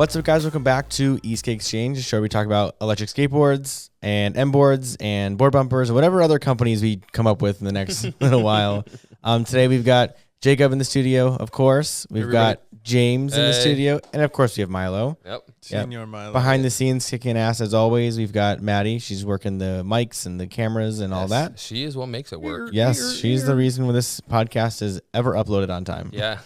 What's up, guys? Welcome back to Esk8Exchange, a show where we talk about electric skateboards and MBoards and board bumpers and whatever other companies we come up with in the next little while. Today we've got Jacob in the studio, of course. We've got James in the studio, and of course we have Milo. Senior Milo. Behind the scenes, kicking ass as always. We've got Maddie. She's working the mics and the cameras and all that. She is what makes it work. Yes, she's the reason when this podcast is ever uploaded on time. Yeah,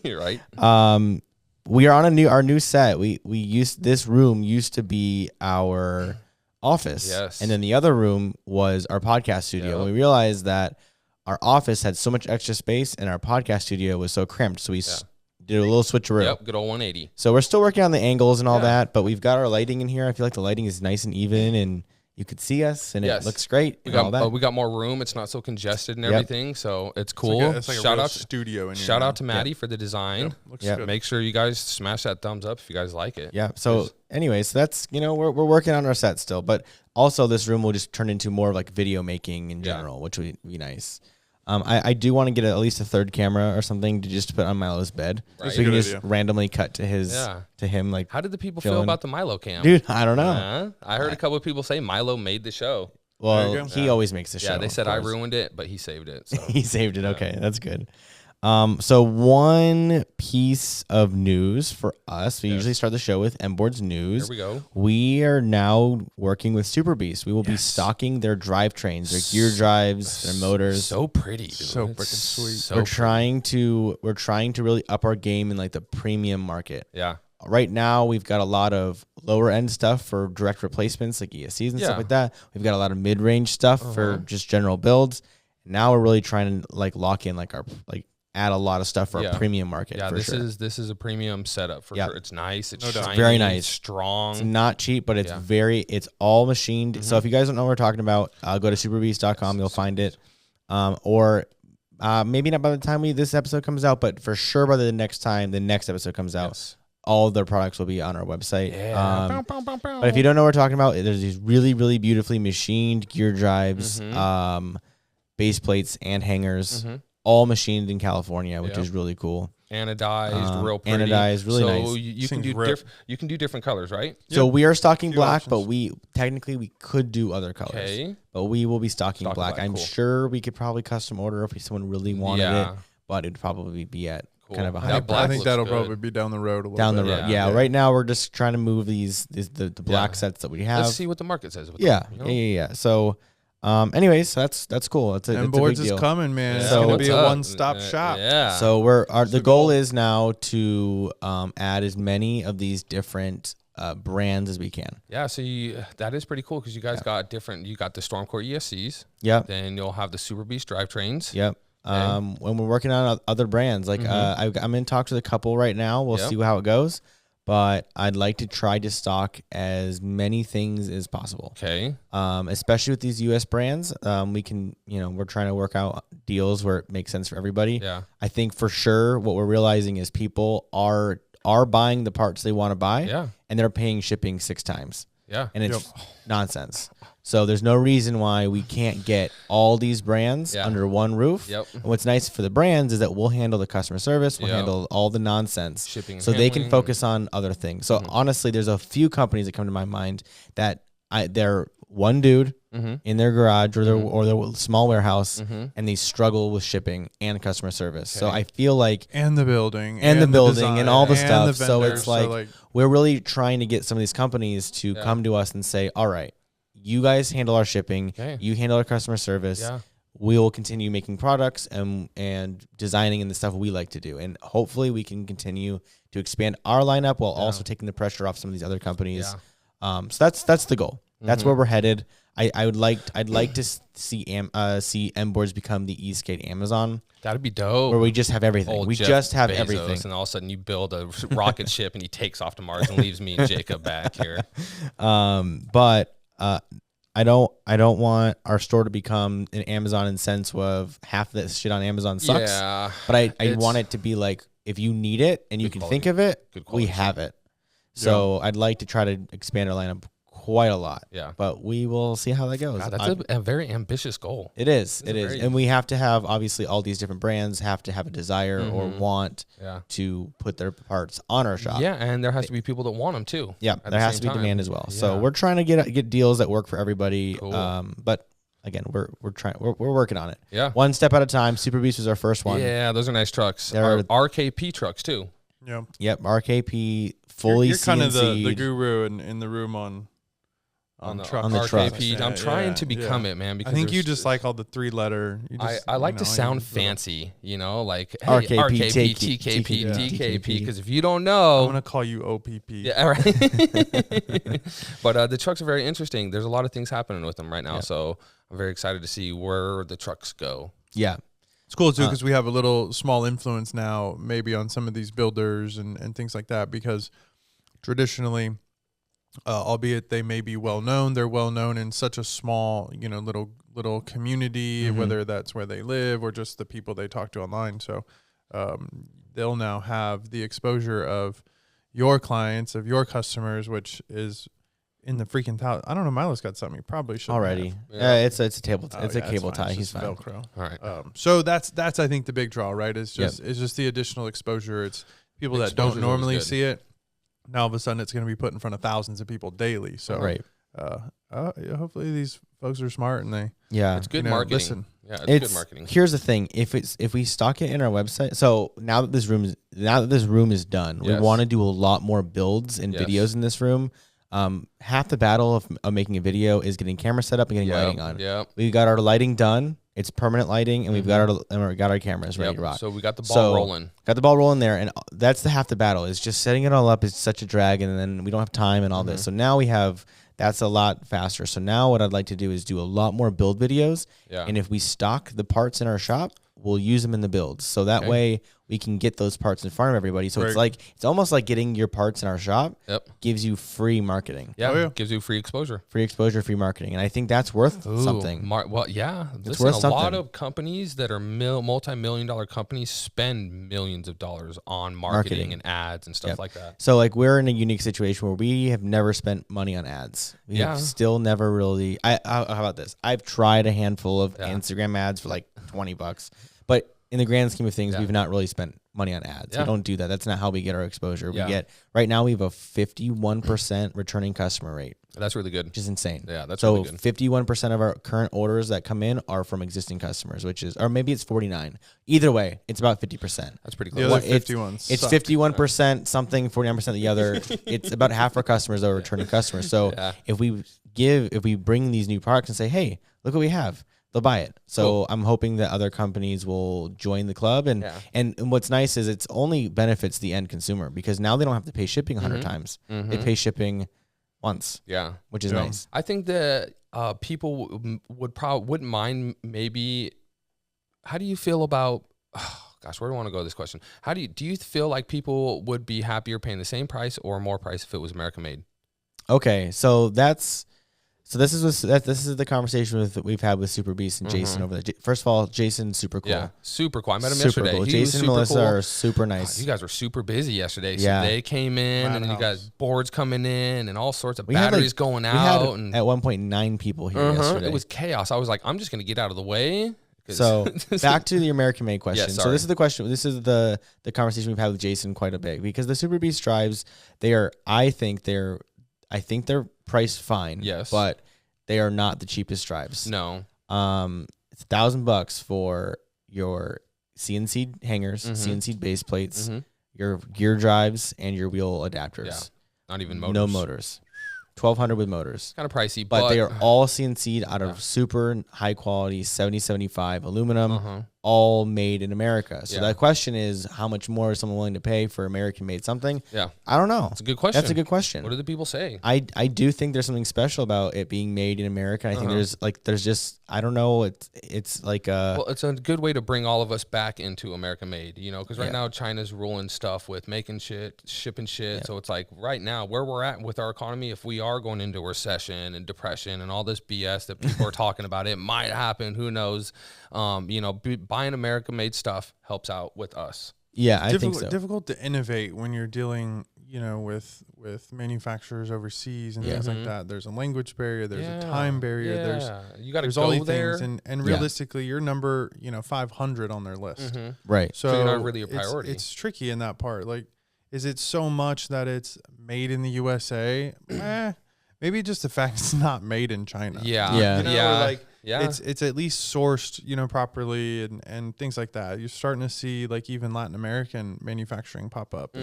you're right. We are on our new set. This room used to be our office. Yes. And then the other room was our podcast studio. Yep. And we realized that our office had so much extra space and our podcast studio was so cramped. So we did a little switcheroo. Yep, good old 180. So we're still working on the angles and all that, but we've got our lighting in here. I feel like the lighting is nice and even, and you could see us, and it looks great. We got more room. It's not so congested and everything, so it's cool. It's like a real studio in here. Shout out to Maddie for the design. Looks good. Make sure you guys smash that thumbs up if you guys like it. Yeah. So anyways, that's, we're working on our set still, but also this room will just turn into more of like video making in general, which would be nice. I do want to get at least a third camera or something to just put on Milo's bed, so we can just randomly cut to him. Like, how did the people feel about the Milo cam? Dude, I don't know. I heard a couple of people say Milo made the show. Well, he always makes the show. Yeah, they said I ruined it, but he saved it. So. He saved it. Okay, that's good. So one piece of news for us, we usually start the show with MBoards news. Here we go. We are now working with Super Beast. We will be stocking their drivetrains, their gear drives, their motors. So pretty, dude. So freaking sweet. So we're trying to really up our game in like the premium market. Yeah. Right now, we've got a lot of lower end stuff for direct replacements like ESCs and stuff like that. We've got a lot of mid range stuff for just general builds. Now we're really trying to like lock in add a lot of stuff for our premium market. Yeah, for this is a premium setup for sure. It's nice. It's shiny, it's very nice. It's strong. It's not cheap, but it's it's all machined. So if you guys don't know what we're talking about, go to superbeast.com. You'll find it. Or maybe not by the time this episode comes out, but for sure by the next episode comes out, all of their products will be on our website. Yeah. But if you don't know what we're talking about, there's these really, really beautifully machined gear drives, base plates, and hangers. All machined in California, which is really cool. Anodized, real pretty. Anodized, really nice. So you can do different colors, right? So we are stocking black, but we could do other colors. Okay. But we will be stocking black. I'm sure we could probably custom order if someone really wanted it, but it'd probably be at kind of a high price. I think that'll probably be down the road a little bit. Down the road, yeah. Right now we're just trying to move the black sets that we have. Let's see what the market says. Yeah. So. Anyways, that's cool. It's a big deal. MBoards is coming, man. It's So gonna be a one-stop shop. Yeah. So the goal is now to add as many of these different brands as we can. Yeah. So that is pretty cool because you guys got different. You got the Stormcore ESCs. Yep. Then you'll have the Super Beast drivetrains. Yep. When we're working on other brands, like I'm in talks with a couple right now. We'll see how it goes. But I'd like to try to stock as many things as possible. Okay. Especially with these U.S. brands, we can, we're trying to work out deals where it makes sense for everybody. Yeah. I think for sure what we're realizing is people are buying the parts they want to buy. Yeah. And they're paying shipping 6 times. Yeah. And it's nonsense. So there's no reason why we can't get all these brands under one roof. Yep. And what's nice for the brands is that we'll handle the customer service, we'll handle all the nonsense, shipping, so they can focus on other things. So honestly, there's a few companies that come to my mind that they're one dude in their garage or their small warehouse, and they struggle with shipping and customer service. Okay. So I feel like and the building design, and all the stuff. The vendors, so it's like we're really trying to get some of these companies to come to us and say, all right, you guys handle our shipping. Okay. You handle our customer service. Yeah. We will continue making products and designing and the stuff we like to do. And hopefully we can continue to expand our lineup while also taking the pressure off some of these other companies. Yeah. So that's the goal. That's where we're headed. I'd like to see MBoards become the Esk8 Amazon. That'd be dope. Where we just have everything. Jeff just have Bezos, everything. And all of a sudden you build a rocket ship and he takes off to Mars and leaves me and Jacob back here. But I don't want our store to become an Amazon in sense of half this shit on Amazon sucks. Yeah. But I want it to be like, if you need it and you can think of it, we have it. So I'd like to try to expand our lineup quite a lot. Yeah. But we will see how that goes. God, that's a very ambitious goal. It is. It is. And we have to have, obviously, all these different brands have to have a desire or want to put their parts on our shop. Yeah, and there has to be people that want them too. Yeah, there has to be demand as well. So we're trying to get deals that work for everybody. Cool. But again, we're working on it. Yeah. One step at a time. Super Beast was our first one. Yeah, those are nice trucks. They're RKP trucks too. Yep, RKP fully. You're kind of the guru in the room on the RKP. Trucks. I'm trying to become it, man. Because I think you just like all the 3-letter. I like to sound fancy, like hey, RKP, TKP, DKP. Because if you don't know, I'm gonna call you OPP. Yeah, right. But the trucks are very interesting. There's a lot of things happening with them right now, so I'm very excited to see where the trucks go. Yeah. It's cool too because we have a little small influence now, maybe on some of these builders and things like that. Because traditionally, albeit they may be well known, they're well known in such a small, little community, whether that's where they live or just the people they talk to online. So they'll now have the exposure of your clients, of your customers, which is in the freaking tie. I don't know. Milo's got something. He probably should already. It's a table. It's a cable tie. He's fine. Velcro. All right. So that's I think the big draw, right? Is just the additional exposure. It's people that don't normally see it. Now all of a sudden it's going to be put in front of thousands of people daily. So right. Hopefully these folks are smart and they it's good marketing. Listen. Yeah, it's good marketing. Here's the thing: if we stock it in our website, so now that this room is done, we want to do a lot more builds and videos in this room. Half the battle of making a video is getting camera set up and getting lighting on. Yeah, we got our lighting done. It's permanent lighting, and we've got our cameras ready to rock. So we got the ball rolling. Got the ball rolling there, and that's half the battle. Is just setting it all up is such a drag, and then we don't have time and all this. So now that's a lot faster. So now what I'd like to do is do a lot more build videos. Yeah. And if we stock the parts in our shop, we'll use them in the builds. So that way we can get those parts in front of everybody. So it's almost like getting your parts in our shop gives you free marketing. Yeah, gives you free exposure. Free exposure, free marketing. And I think that's worth something. Well, yeah. Listen, a lot of companies that are multi-million-dollar companies spend millions of dollars on marketing and ads and stuff like that. So like we're in a unique situation where we have never spent money on ads. We have still never really. How about this? I've tried a handful of Instagram ads for like $20, but in the grand scheme of things, we've not really spent money on ads. We don't do that. That's not how we get our exposure. We get right now we have a 51% returning customer rate. That's really good. Which is insane. Yeah, that's really good. 51% of our current orders that come in are from existing customers, or maybe it's 49. Either way, it's about 50%. That's pretty close. The other 51. It's 51% something, 49% the other. It's about half our customers that are returning customers. So if we bring these new products and say, hey, look what we have, they'll buy it. So I'm hoping that other companies will join the club. And what's nice is it's only benefits the end consumer because now they don't have to pay shipping 100 times. They pay shipping once. Yeah. Which is nice. I think that people wouldn't mind maybe. How do you feel about, gosh, where do I want to go with this question? Do you feel like people would be happier paying the same price or more price if it was American made? Okay. So this is the conversation we've had with Super Beast and Jason over there. First of all, Jason's super cool. Yeah, super cool. I met him yesterday. Cool. Jason and Melissa are super nice. You guys were super busy yesterday. So they came in, and then you guys boards coming in, and all sorts of batteries going out. And at one point 9 people here yesterday. It was chaos. I was like, I'm just gonna get out of the way. So back to the American made question. So this is the question. This is the conversation we've had with Jason quite a bit because the Super Beast drives. I think they're priced fine. Yes. But they are not the cheapest drives. No. It's $1,000 for your CNC hangers, CNC base plates, your gear drives, and your wheel adapters. Yeah. Not even motors. No motors. 1,200 with motors. Kind of pricey, but they are all CNC'd out of super high quality 7075 aluminum, all made in America. So the question is, how much more is someone willing to pay for American made something? Yeah. I don't know. That's a good question. That's a good question. What do the people say? I do think there's something special about it being made in America. I think there's just, I don't know. It's like well, it's a good way to bring all of us back into American made, because right now China's ruling stuff with making shit, shipping shit. Yeah. So it's like right now where we're at with our economy, if we are going into a recession and depression and all this BS that people are talking about, it might happen. Who knows? Buying American made stuff helps out with us. Yeah, I think so. Difficult to innovate when you're dealing, with manufacturers overseas and things like that, there's a language barrier, there's a time barrier, there's all these things, and realistically, your number, 500 on their list, right? So you're not really a priority. It's tricky in that part. Like, is it so much that it's made in the USA? Maybe just the fact it's not made in China. It's at least sourced, properly and things like that. You're starting to see like even Latin American manufacturing pop up.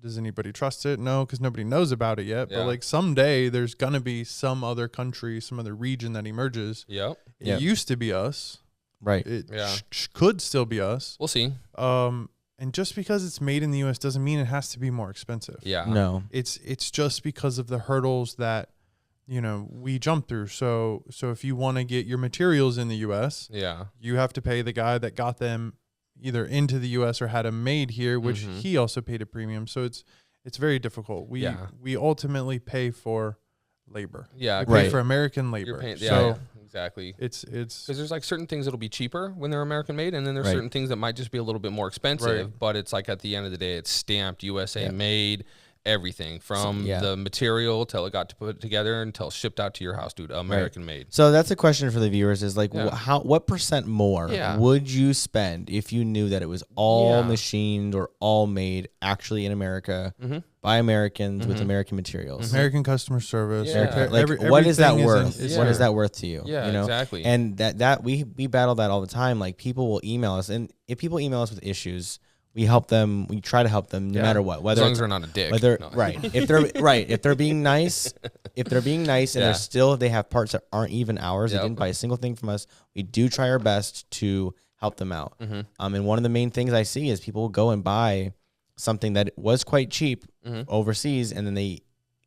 Does anybody trust it? No, because nobody knows about it yet. But like someday there's gonna be some other country, some other region that emerges. It used to be us, right? It could still be us. We'll see. And just because it's made in the U.S. doesn't mean it has to be more expensive. No. It's just because of the hurdles that, we jump through. So if you want to get your materials in the U.S., you have to pay the guy that got them either into the U.S. or had them made here, which he also paid a premium. So it's very difficult. We ultimately pay for labor. We pay for American labor. Exactly. It's because there's like certain things that'll be cheaper when they're American made, and then there's certain things that might just be a little bit more expensive. But it's like at the end of the day, it's stamped USA made. Everything from the material till it got to put together until shipped out to your house, dude. American made. So that's a question for the viewers: is like, what % more would you spend if you knew that it was all machined or all made actually in America by Americans with American materials, American customer service? What is that worth? What is that worth to you? Exactly. And that we battle that all the time. Like, people will email us, and if people email us with issues, we help them. We try to help them no matter what. Whether as long as they're not a dick. If they're being nice, and they have parts that aren't even ours. They didn't buy a single thing from us. We do try our best to help them out. And one of the main things I see is people will go and buy something that was quite cheap overseas, and then they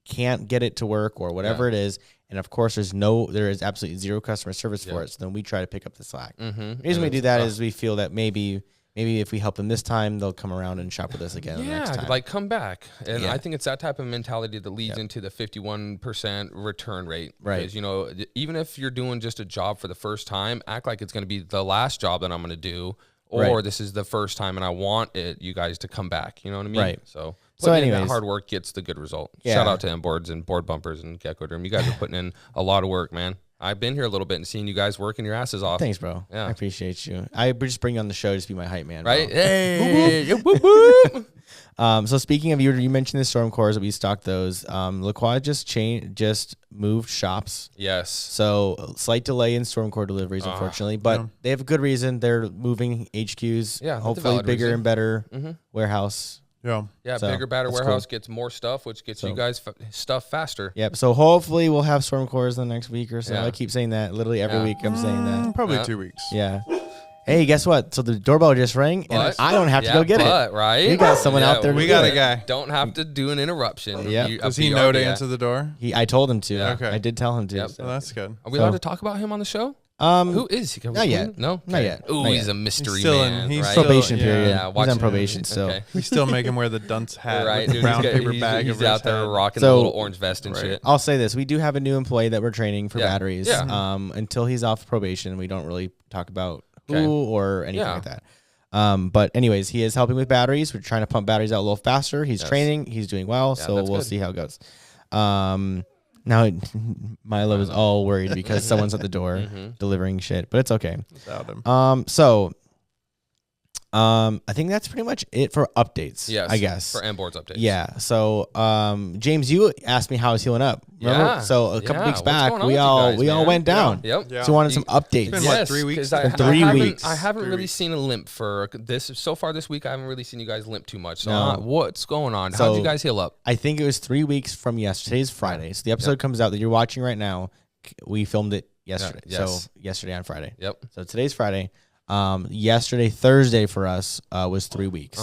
can't get it to work or whatever it is. And of course, there is absolutely zero customer service for it. So then we try to pick up the slack. The reason we do that is we feel that maybe if we help them this time, they'll come around and shop with us again the next time. Like come back. And I think it's that type of mentality that leads into the 51% return rate. Right. Because, even if you're doing just a job for the first time, act like it's going to be the last job that I'm going to do. Or this is the first time and I want you guys to come back. You know what I mean? Right. So anyways, that hard work gets the good result. Shout out to MBoards and Board Bumpers and Gecko Derm. You guys are putting in a lot of work, man. I've been here a little bit and seen you guys working your asses off. Thanks, bro. Yeah. I appreciate you. I just bring you on the show just to be my hype man. Right? Bro. Hey. Whoop, whoop. So speaking of, you mentioned the storm cores that we stocked those. LaQuad just moved shops. Yes. So slight delay in storm core deliveries, unfortunately, but they have a good reason. They're moving HQs. Yeah. Hopefully bigger and better warehouse. Yeah. So, bigger, better warehouse gets more stuff, which gets you guys stuff faster. Yep. So hopefully we'll have storm cores in the next week or so. I keep saying that. Literally every week I'm saying that. Probably 2 weeks. Yeah. Hey, guess what? So the doorbell just rang, and I don't have to go get it. Right? We got someone out there. We got a guy. Don't have to do an interruption. Yeah. Does he know to answer the door? I told him to. Yeah. Okay. I did tell him to. Yep. So that's good. Are we allowed to talk about him on the show? Who is he? Not yet. No? Not yet. Ooh, he's a mystery man. He's right? Probation period. Yeah, he's on probation still. Okay. We still make him wear the dunce hat right, with the brown paper he's, bag. He's out there rocking the little orange vest and shit. I'll say this. We do have a new employee that we're training for batteries. Yeah. Until he's off probation, we don't really talk about who or anything like that. But anyways, he is helping with batteries. We're trying to pump batteries out a little faster. He's training. He's doing well. So we'll see how it goes. Now Milo is all worried because someone's at the door delivering shit, but it's okay. Without him. I think that's pretty much it for updates. Yes, I guess for MBoards updates. Yeah. So, James, you asked me how I was healing up. Remember? Yeah. So a couple weeks back, we all went down. Yep. So we wanted some updates. It's been 3 weeks? 3 weeks. I haven't really seen a limp for this so far this week. I haven't really seen you guys limp too much. So what's going on? How'd you guys heal up? I think it was 3 weeks from yesterday. Today's Friday. So the episode comes out that you're watching right now. We filmed it yesterday. So yesterday on Friday. Yep. So today's Friday. Yesterday, Thursday for us was 3 weeks.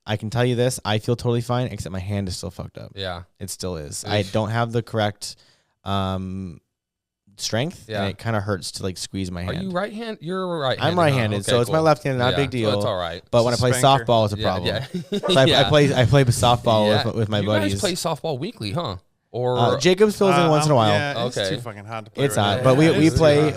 I can tell you this, I feel totally fine, except my hand is still fucked up. Yeah. It still is. I don't have the correct strength, and it kind of hurts to like squeeze my hand. Are you right-handed? You're right-handed. I'm right-handed, so it's my left hand, not a big deal. So it's all right. But when I play softball, it's a problem. So I play softball with my buddies. You guys play softball weekly, huh? Or Jacobs fills in once in a while. Yeah, it's Okay. too fucking hot to play. It's hot, now. but we It's too play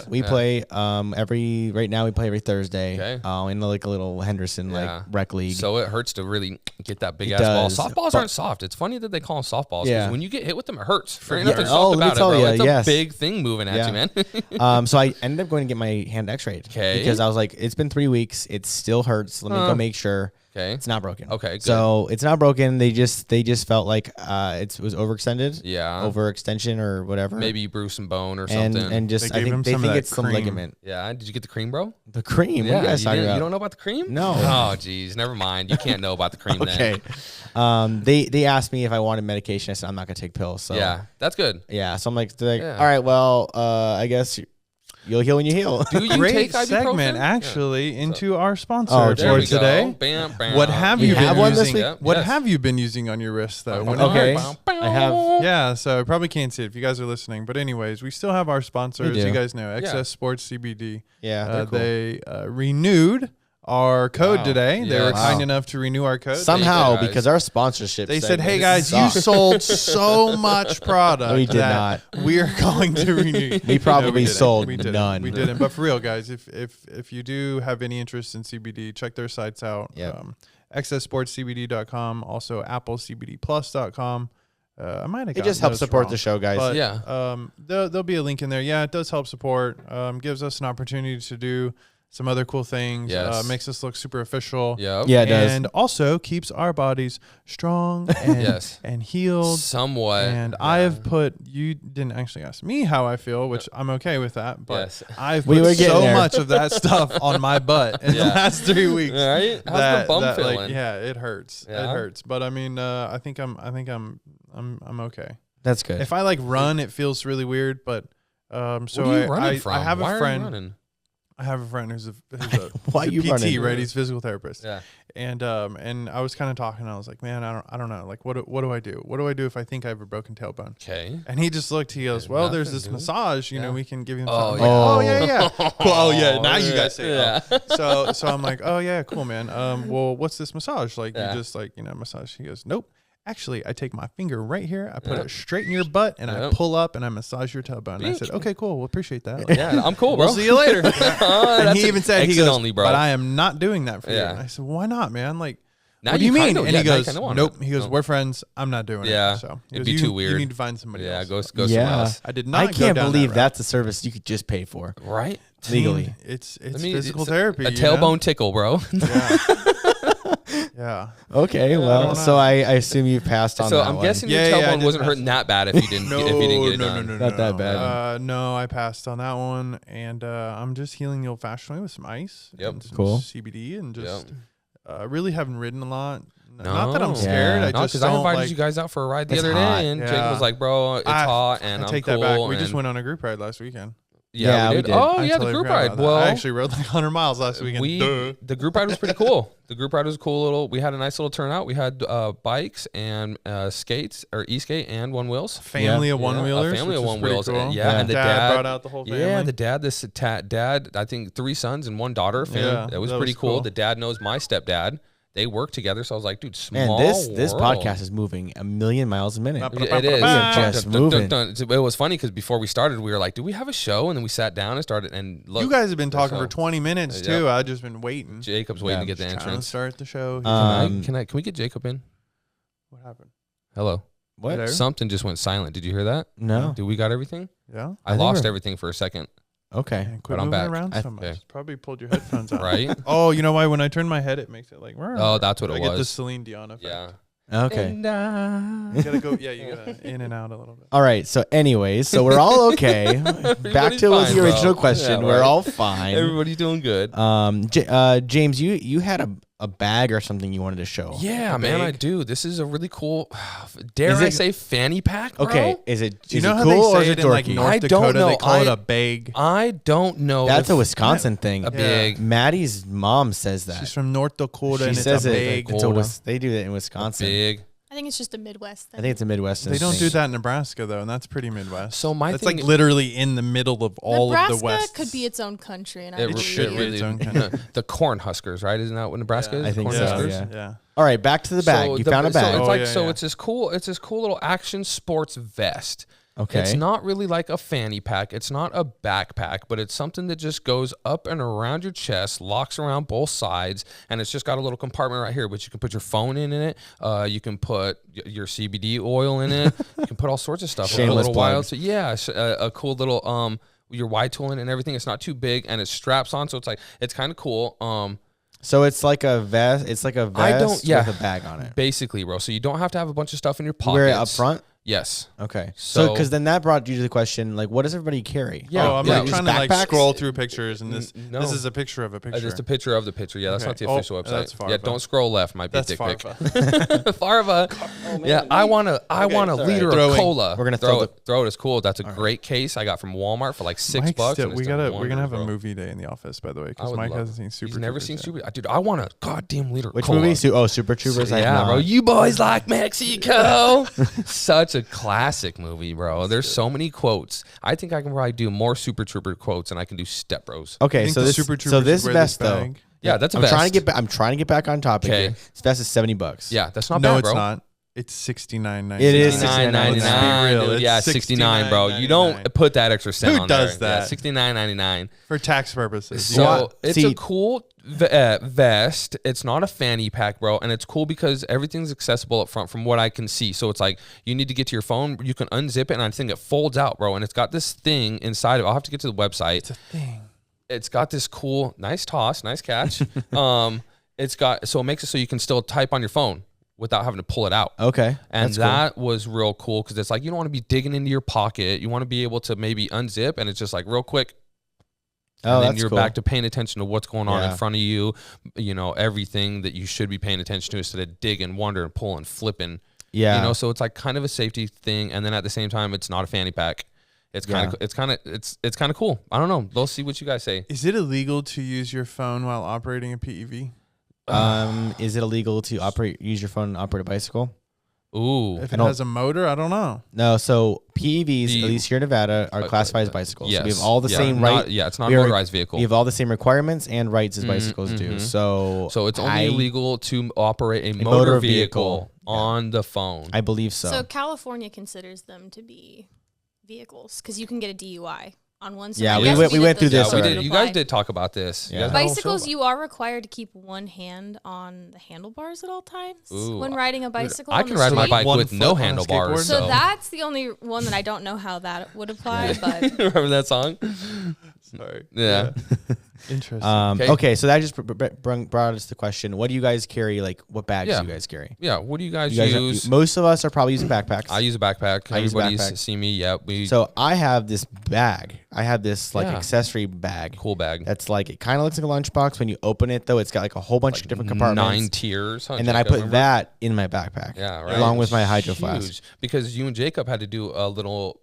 hot. right now we play every Thursday. Okay. In like a little Henderson like rec league. So it hurts to really get that big It ass ball. does, Softballs aren't soft. It's funny that they call them softballs. Yeah. When you get hit with them, it hurts. There ain't Yeah. nothing Oh, soft let me about it, tell bro. ya, It's a yes. big thing moving at Yeah. you, man. So I ended up going to get my hand x-rayed. Okay. Because I was like, it's been 3 weeks. It still hurts. Let me go make sure. Okay. It's not broken. Okay, good. So it's not broken. They just felt like it was overextended. Yeah. Overextension or whatever. Maybe you bruised some bone or and something. and just They I gave him think they some of think that it's some cream. ligament. Yeah. Did you get the cream, bro? The cream. What are you guys talking about? You don't know about the cream? No. Oh, geez. Never mind. You can't know about the cream Okay. then. They asked me if I wanted medication. I said I'm not gonna take pills. So Yeah. That's good. yeah. So I'm like, they're like, Yeah. all right, well, I guess you'll heal when you heal. Do you Great take ibuprofen? segment, Yeah. actually, into our sponsor Oh, There for we today. go. Bam, bam. What have We you have been one this using? week? What Yes. have you been using on your wrist though? When Okay. Bam, I have- Yeah, so I probably can't see it if you guys are listening. But anyways, we still have our sponsors. We do. You guys know Yeah. XS Sports CBD. Yeah, they're cool. They renewed our code Wow. today. They were Yes. kind Wow. enough to renew our code. Somehow, guys. because our sponsorship, They said, segment "Hey guys, you sucks." sold so much product. We did that We are going to renew." We probably didn't. sold We didn't. none. We didn't. But for real, guys, if you do have any interest in CBD, check their sites out. Yep. XSSportsCBD.com, also AppleCBDPlus.com. I might have. It just helps support the show, guys. But, Yeah. there'll be a link in there. Yeah, it does help support. Gives us an opportunity to do some other cool things. Yes. Makes us look super official. Yep. Yeah, it does. And also keeps our bodies strong and, Yes. and healed. Somewhat. And yeah. I have put, you didn't actually ask me how I feel, which I'm okay with that, but Yes. I've We were put getting so there. much of that stuff on my butt in the Yeah. last 3 weeks. Right? How's the bum feeling? Like, yeah, it hurts. Yeah. It hurts. But I mean, I think I'm okay. That's good. If I like run, it feels really weird, but so What are you running from? I have Why a are you friend. running? I have a friend who's a Why he's a you PT, running? right? He's a physical therapist. Yeah. And I was kind of talking. I was like, man, I don't know. Like, what do I do? What do I do if I think I have a broken tailbone? Okay. And he just looked. He goes, There's well, there's nothing, this dude. massage. You know, Yeah. we can give him. Oh, something. yeah. Oh yeah. Cool. Oh yeah. Now you guys say yeah. So I'm like, oh yeah, cool, man. Well, what's this massage? Like, Yeah. you just like, massage. He goes, nope. Actually, I take my finger right here, I put it straight in your butt, and I Yep. pull up and I massage your tailbone. And I said, okay, cool. We'll appreciate that. Yeah, I'm cool, bro. We'll see you later. Oh, And that's he even said, he exit goes, only, bro. but I am not doing that for you. Yeah. And I said, why not, man? Like, Now what do you mean? kinda- And yeah, he now you goes, kinda want nope. it. He goes, No. we're friends. I'm not doing Yeah. it. So he It'd goes, be too weird. You need to find somebody Yeah, else. go somewhere yeah. else. I did not I go can't down believe that route. that's a service you could just pay for Right? legally. It's I mean, physical it's therapy. A you know? tailbone tickle, bro. Yeah. Okay, I well, don't so know. I assume you passed on So that I'm one. guessing Yeah, your yeah, I tailbone did wasn't pass hurting that bad if you didn't No, if you didn't get it no, done. no, no, Not that bad. No, I passed on that one, and I'm just healing the old-fashioned way with some ice. Yep. And some Cool. CBD, and just Yep. really haven't ridden a lot. No. Not that I'm Yeah. scared. I No, just because I don't invited like. you guys out for a ride the It's other hot. day, and Jake Yeah. was like, "Bro, it's hot, and I I'm take cool." that back. We and just went on a group ride last weekend. Yeah, we we did. did. Oh, I yeah, totally the group forgot ride. about that. Well, I actually rode like 100 miles last weekend. Duh. the group ride was pretty cool. The group ride was a cool little. We had a nice little turnout. We had bikes and skates or e-skate and one wheels. Family of one wheelers. A family of which is one pretty wheels. Cool. And, yeah, and the dad dad brought out the whole family. Yeah, the dad. Dad. I think 3 sons and 1 daughter. Yeah, That was that pretty was cool. cool. The dad knows my stepdad. They work together, so I was like, dude, Man, small this world. podcast is moving a million miles a minute. It is. Just moving. It was funny because before we started, we were like, do we have a show? And then we sat down and started. And look, You guys have been talking so- for 20 minutes too. Yep. I've just been waiting. Jacob's waiting Yeah, to get the Trying to entrance. start the show. Can we get Jacob in? What happened? Hello. What? Hello? Something just went silent. Did you hear that? No. Did we got everything? Yeah. I think lost we're- everything for a second. Okay. Man, quit But I'm moving back. around I- so much. okay. Probably pulled your headphones out. Right? Oh, you know why? When I turn my head, it makes it like. Oh, that's what I it get the was. Celine Dion effect. Yeah. Okay. And, You gotta go. Yeah, you gotta in and out a little bit. All right. So, anyways, so we're all okay. Back Everybody's to fine, the bro. original question. Yeah, We're right. all fine. Everybody's doing good. James, you had a bag or something you wanted to show. Yeah, A man, I bag. do. This is a really cool. Dare Is I it- say fanny pack? Bro? Okay. Is it? Do you is know it how cool or they is say it it in like dorky? North I don't Dakota? know. They call it I- a bag. I don't know. That's if a Wisconsin thing. a big. Maddie's mom says that. She's from North Dakota, She and says it's a it. bag. It's a they do that in Wisconsin. big. I think it's just a Midwest thing. I think it's a Midwestern. They don't thing. do that in Nebraska though, and that's pretty Midwest. So my It's thing, like literally in the middle of all Nebraska of the West. could be its own country, and I it believe should you. be its own country. the corn huskers, right? Isn't that what Nebraska Yeah, is? I think Corn so, huskers? yeah. Yeah. All right, back to the bag. You found a bag. So it's it's this cool little action sports vest. Okay. It's not really like a fanny pack. It's not a backpack, but it's something that just goes up and around your chest, locks around both sides, and it's just got a little compartment right here, but you can put your phone in it. You can put your CBD oil in it. You can put all sorts of stuff. Shameless plug. So yeah, a cool little your Y tool in it and everything. It's not too big, and it straps on, so it's kind of cool. So it's like a vest. It's like a vest with a bag on it, basically, bro. So you don't have to have a bunch of stuff in your pockets. You wear it up front. Yes. Okay. So, because then that brought you to the question, like, what does everybody carry? Yeah. I'm like trying to like scroll through pictures, and this is a picture of a picture. Just a picture of the picture. Yeah, that's not the official website. That's Farva. Yeah, don't scroll left. Might be a dick pic. Farva. Oh, yeah, I want a liter of cola. We're gonna throw it. Throw it. It's cool. That's a great case I got from Walmart for like $6. We're gonna have a movie day in the office, by the way, because Mike hasn't seen Super. He's never seen Super. Dude, I want a goddamn liter. Which cola. movie? Super Troopers. Yeah, bro. You boys like Mexico? Such a classic movie, bro. There's so many quotes. I think I can probably do more Super Trooper quotes than I can do Step Bros. Okay, so this vest though. Yeah, that's a vest. I'm trying to get back on topic here. This vest is $70. Yeah, that's not bad, bro. No, it's not. It's $69.99. It is $69.99. Yeah, $69, bro. You don't put that extra cent on there. Who does that? Yeah, $69.99 for tax purposes. So it's a cool vest. It's not a fanny pack, bro, and it's cool because everything's accessible up front from what I can see. So it's like you need to get to your phone, you can unzip it, and I think it folds out, bro. And it's got this thing inside of it. I'll have to get to the website. It's a thing. It's got this cool, nice toss, nice catch. It's got so it makes it so you can still type on your phone without having to pull it out. Okay. And that was real cool because it's like you don't want to be digging into your pocket. You want to be able to maybe unzip, and it's just like real quick. And then you're back to paying attention to what's going on in front of you. You know, everything that you should be paying attention to instead of digging, wondering, pulling, flipping. Yeah. You know, so it's like kind of a safety thing. And then at the same time, it's not a fanny pack. It's kind of cool. I don't know. They'll see what you guys say. Is it illegal to use your phone while operating a PEV? Is it illegal to use your phone and operate a bicycle? Ooh. If it has a motor, I don't know. No, so PEVs, at least here in Nevada, are classified as bicycles. Yes. So we have all the same rights. Yeah, it's not a motorized vehicle. We have all the same requirements and rights as bicycles do. So it's only illegal to operate a motor vehicle on the phone. I believe so. So California considers them to be vehicles because you can get a DUI. On one side. Yeah, we went through this. You guys did talk about this. Yeah. Bicycles, you are required to keep one hand on the handlebars at all times when riding a bicycle. I can ride my bike with no handlebars. So that's the only one that I don't know how that would apply. But remember that song? Sorry. Yeah. Interesting. Okay, so that just brought us the question: what do you guys carry? Like, what bags do you guys carry? Yeah, what do you guys use? Most of us are probably using backpacks. I use a backpack. Everybody's see me. Yeah. So I have this bag. I have this accessory bag. Cool bag. That's like, it kind of looks like a lunchbox. When you open it, though, it's got like a whole bunch of different compartments. 9 tiers. And then I put that in my backpack. Yeah, right. Along with my hydro flask. Because you and Jacob had to do a little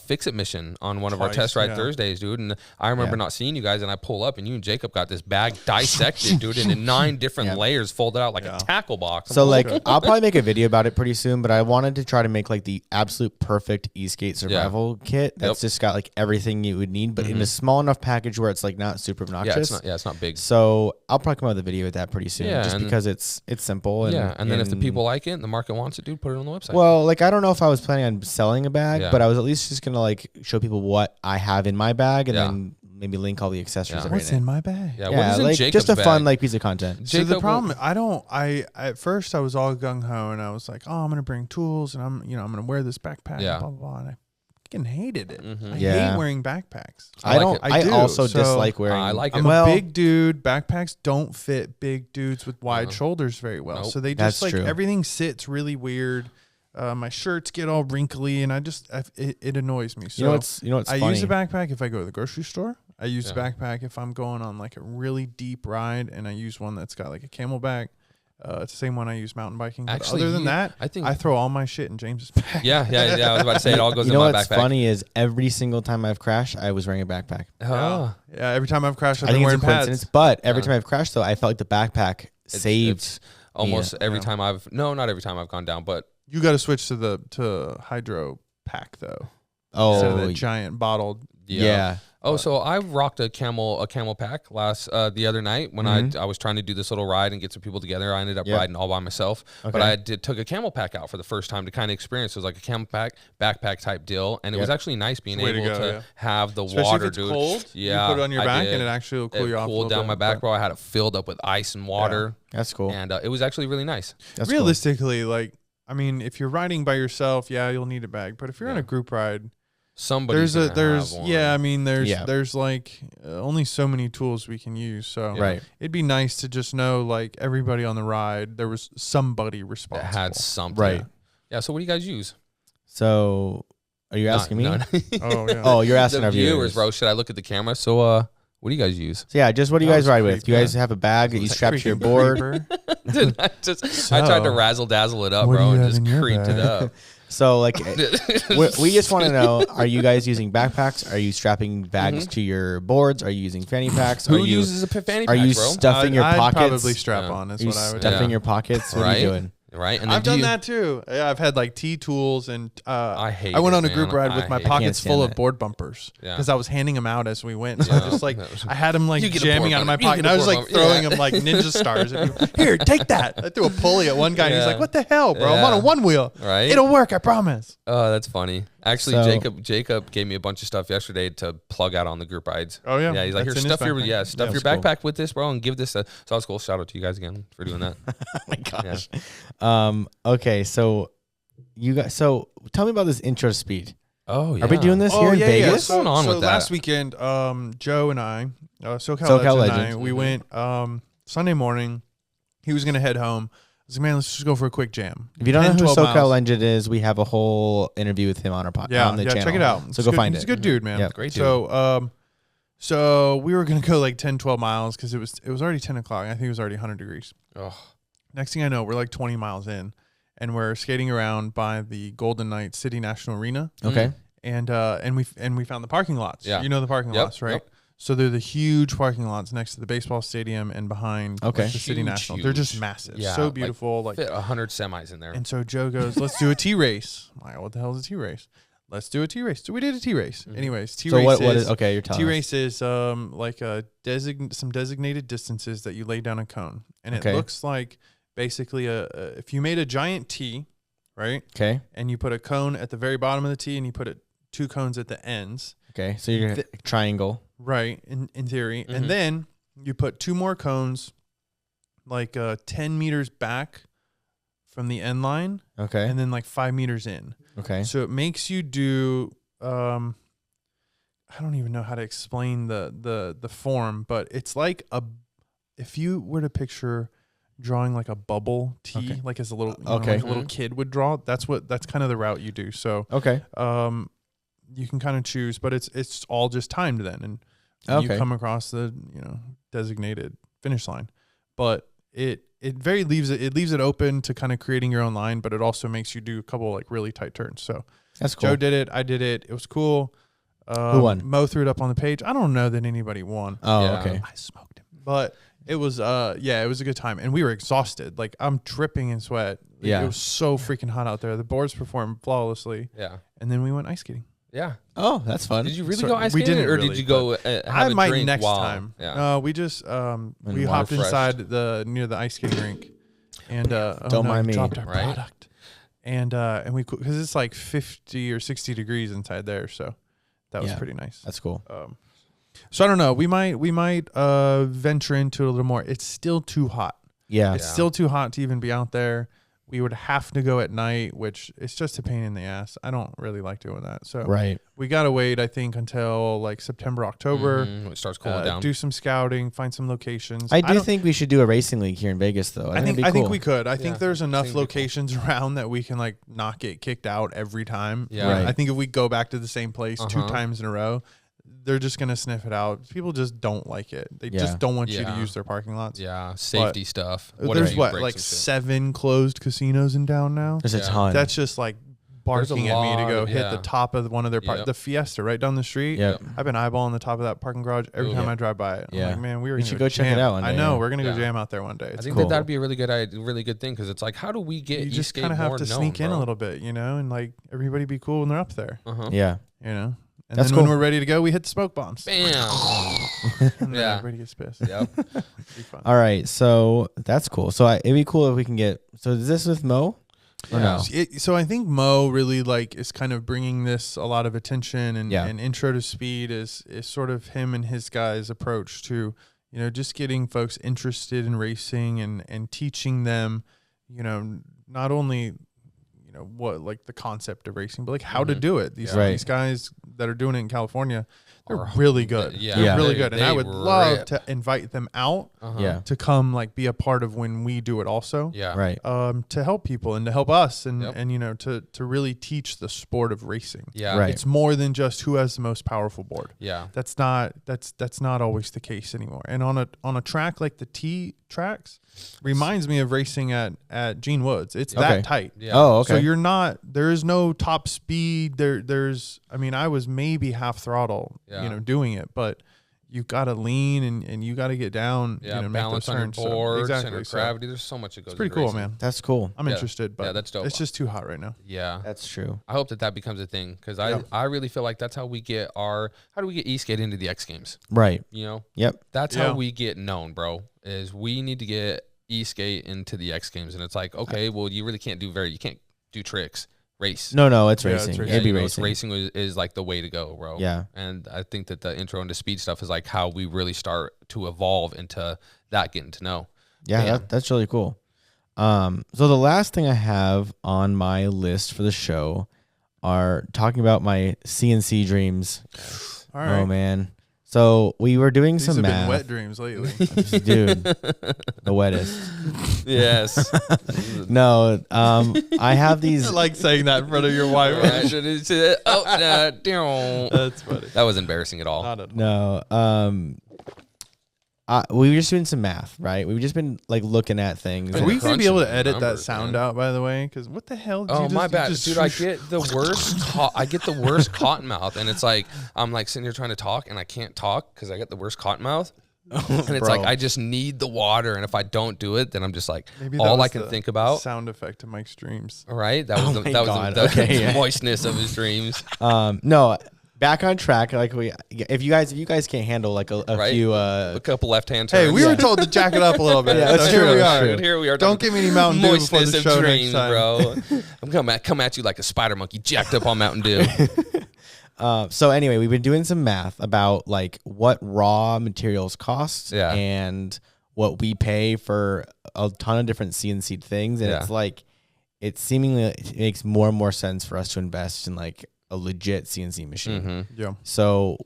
fix-it mission on one of our test ride Thursdays, dude. And I remember not seeing you guys, and I pull up, and you and Jacob got this bag dissected, dude, into 9 different layers, folded out like a tackle box. So like, I'll probably make a video about it pretty soon, but I wanted to try to make like the absolute perfect Esk8 survival kit that's just got like everything you would need, but in a small enough package where it's like not super obnoxious. It's not big. So I'll probably come out with a video with that pretty soon, just because it's simple. And then if the people like it and the market wants it, dude, put it on the website. Well, like, I don't know if I was planning on selling a bag, but I was at least just gonna like show people what I have in my bag, and then maybe link all the accessories. What's in my bag? Yeah, what is in like Jacob's just a fun bag? piece of content. So the problem, I at first I was all gung ho, and I was like, oh, I'm gonna bring tools, and I'm gonna wear this backpack, blah blah blah. And I fucking hated it. I hate wearing backpacks. I also dislike wearing. I like it. I'm a big dude. Backpacks don't fit big dudes with wide shoulders very well, so they just everything sits really weird. My shirts get all wrinkly, and it annoys me. So you know what's I funny? use a backpack if I go to the grocery store. I use a backpack if I'm going on like a really deep ride, and I use one that's got like a camelback. It's the same one I use mountain biking. Actually, other than that, I throw all my shit in James's bag. Yeah. I was about to say it all goes in my backpack. You know what's funny is every single time I've crashed, I was wearing a backpack. Oh. Yeah, every time I've crashed, I've been been wearing wearing pads. pads. But every time I've crashed, though, I felt like the backpack saved. Almost every time not every time I've gone down, but you got to switch to hydro pack though. Oh, instead of the giant bottled. Yeah. Oh, so I rocked a camel pack the other night when I was trying to do this little ride and get some people together. I ended up riding all by myself, but I took a camel pack out for the first time to kind of experience. It was like a camel pack backpack type deal, and it was actually nice being able to have the especially water, if it's dude. cold. Yeah, you put it on your back, and it actually will cool you off. Cooled down my back, bro. I had it filled up with ice and water. That's cool, and it was actually really nice. That's realistically, like, I mean, if you're riding by yourself, you'll need a bag, but if you're on a group ride. Somebody's there's like only so many tools we can use, so it'd be nice to just know, like, everybody on the ride there was somebody responsible that had something, yeah. So what do you guys use? So are you asking me? No. Oh, you're asking the our viewers, bro. Should I look at the camera? So what do you guys use? So just what do you guys ride with? Do you guys have a bag that you strap to your board? Dude, I tried to razzle dazzle it up, bro, and just creeped it up. So, like, we just want to know, are you guys using backpacks? Are you strapping bags to your boards? Are you using fanny packs? Who uses a fanny pack, Are you bro? stuffing your pockets? I'd probably strap on. That's what I would do. Stuffing your pockets? What are you doing? Right, and I've done that too. Yeah, I've had like T-tools, and I went on a group ride with my pockets full of board bumpers because I was handing them out as we went. So I just like I had them like jamming out of my pocket. And I was like throwing them like ninja stars. Here, take that. I threw a pulley at one guy, and he's like, "What the hell, bro? I'm on a one wheel. Right? It'll work, I promise." Oh, that's funny. Actually, Jacob gave me a bunch of stuff yesterday to plug out on the group rides. Oh yeah, yeah. He's like, "Here, stuff your backpack with this, bro, and give this." So that was cool. Shout out to you guys again for doing that. Oh my gosh. Okay, so you guys. So tell me about this intro speed. Oh yeah. Are we doing this here in Vegas? What's going on with that? Last weekend, Joe and I, SoCal Legend and I, we went Sunday morning. He was gonna head home. I was like, man, let's just go for a quick jam. If you don't know who SoCal Legend is, we have a whole interview with him on our podcast. On the channel. Check it out. So go find it. He's a good dude, man. Yeah, great dude. So we were gonna go like 10, 12 miles because it was already 10 o'clock. I think it was already 100 degrees. Oh. Next thing I know, we're like 20 miles in, and we're skating around by the Golden Knights City National Arena. Okay. And we found the parking lots. Yeah. You know the parking lots, right? Yep. So they're the huge parking lots next to the baseball stadium and behind the City National. They're just massive. Yeah, so beautiful. Like fit 100 semis in there. And so Joe goes, let's do a T-race. I'm like, what the hell is a T-race? Let's do a T-race. So we did a T-race. Anyways, T-race what is okay, you're telling T-race is like some designated distances that you lay down a cone. And it looks like basically if you made a giant T, right? Okay. And you put a cone at the very bottom of the T and you put 2 cones at the ends. Okay. So you're a triangle. Right, in theory. And then you put 2 more cones like 10 meters back from the end line. Okay. And then like 5 meters in. Okay. So it makes you do I don't even know how to explain the form, but it's like if you were to picture drawing like a bubble T, like as a little like a little kid would draw, that's kind of the route you do. So you can kind of choose, but it's all just timed then, and you come across the designated finish line. But it leaves it open to kind of creating your own line, but it also makes you do a couple like really tight turns. So that's cool. Joe did it, I did it. It was cool. Who won? Mo threw it up on the page. I don't know that anybody won. Oh, okay. I smoked him, but it was it was a good time, and we were exhausted. Like I'm dripping in sweat. Yeah, it was so freaking hot out there. The boards performed flawlessly. Yeah, and then we went ice skating. Yeah. Oh, that's fun. Did you really go ice skating, or did you go have I a might drink next while? time. Yeah. We just we hopped inside near the ice skating rink, and don't mind me. Dropped our product, and we because it's like 50 or 60 degrees inside there, so that was pretty nice. That's cool. So I don't know. We might venture into it a little more. It's still too hot. Yeah, it's still too hot to even be out there. We would have to go at night, which is just a pain in the ass. I don't really like doing that. So we got to wait, I think, until like September, October. When it starts cooling down. Do some scouting, find some locations. I do think we should do a racing league here in Vegas, though. I think we could. I think there's enough locations around that we can like not get kicked out every time. Yeah. Right. I think if we go back to the same place 2 times in a row, they're just going to sniff it out. People just don't like it. They just don't want you to use their parking lots. Yeah, safety stuff. There's like 7 closed casinos in town now. There's a ton. That's just like barking at me to go hit the top of one of their the Fiesta right down the street. Yep. I've been eyeballing the top of that parking garage every time I drive by it. I'm like, man, we should go check it out one day. I know, we're going to go jam out there one day. I think that'd be a really good thing, because it's like, how do we get you just kind of have to sneak in a little bit, and like everybody be cool when they're up there. Yeah. And That's then cool. when we're ready to go, we hit the smoke bombs. Bam. And then Yeah. everybody gets pissed. Yep. Be fun. All right, so that's cool. So it'd be cool if we can get. So is this with Mo? Or no? So I think Mo really like is kind of bringing this a lot of attention, and, Yeah. and Intro to Speed is sort of him and his guys' approach to, you know, just getting folks interested in racing and teaching them, you know, not only, you know, what like the concept of racing, but like how to do it. These Right. these guys that are doing it in California, they're Are- really good. yeah. They're Yeah. really They- good. And I they would love rip. to invite them out Yeah. to come like be a part of when we do it also. Yeah. Right. To help people and to help us and, Yep. and you know, to really teach the sport of racing. Yeah. Right. It's more than just who has the most powerful board. Yeah. That's not always the case anymore. And on a track like the T tracks reminds me of racing at Gene Woods. It's Okay. that tight. Yeah. Oh, okay. So there is no top speed. There's I mean, I was maybe half throttle, Yeah. doing it, but you got to lean and you got to get down, Yeah. make Balance those on your turns. So, board, exactly. center of So gravity. There's so much that goes. it's pretty into cool, racing. man. That's cool. I'm Yeah. interested, but Yeah, that's dope. it's just too hot right now. Yeah. That's true. I hope that becomes a thing because I really feel like that's how we get how do we get Esk8 into the X Games? Right. You know, Yep. that's Yeah. how we get known, bro. Is we need to get Esk8 into the X Games, and it's like, okay, well, you really can't do tricks, race. No, it's Yeah, it's racing. racing. It'd be you know, racing. racing is like the way to go, bro. Yeah. And I think that the intro into speed stuff is like how we really start to evolve into that getting to know. Yeah, Yeah. that's really cool. So the last thing I have on my list for the show are talking about my CNC dreams. All right. Oh man. So we were doing These some have been math. wet dreams lately. Dude, the wettest. Yes. No, I have these. I like saying that in front of your wife. That's funny. That was embarrassing at all. Not at all. No, we were just doing some math, right? We've just been like looking at things. Are Been we going to crunching be able to the edit that numbers, sound man. out, by the way? Because what the hell? Did Oh you just, my you bad, just dude! I get the worst. I get the worst cotton mouth, and it's like I'm like sitting here trying to talk, and I can't talk because I get the worst cotton mouth. And it's like I just need the water, and if I don't do it, then I'm just like Maybe that all was I can the think about. sound effect to Mike's dreams. All right, that was my that God, was the okay, yeah. moistness of his dreams. No, back on track. Like if you guys can't handle like a Right? few. A couple left-hand turns. Hey, we were told to jack it up a little bit. Yeah, that's so true, Here we that's are. true. Dude, here we are. Don't give me any Mountain Dew before moistness the of show dreams, next time. bro. I'm come at you like a spider monkey, jacked up on Mountain Dew. So anyway, we've been doing some math about like what raw materials cost Yeah. and what we pay for a ton of different CNC things, and Yeah. it's like it seemingly makes more and more sense for us to invest in like a legit CNC machine. Mm-hmm. Yeah. So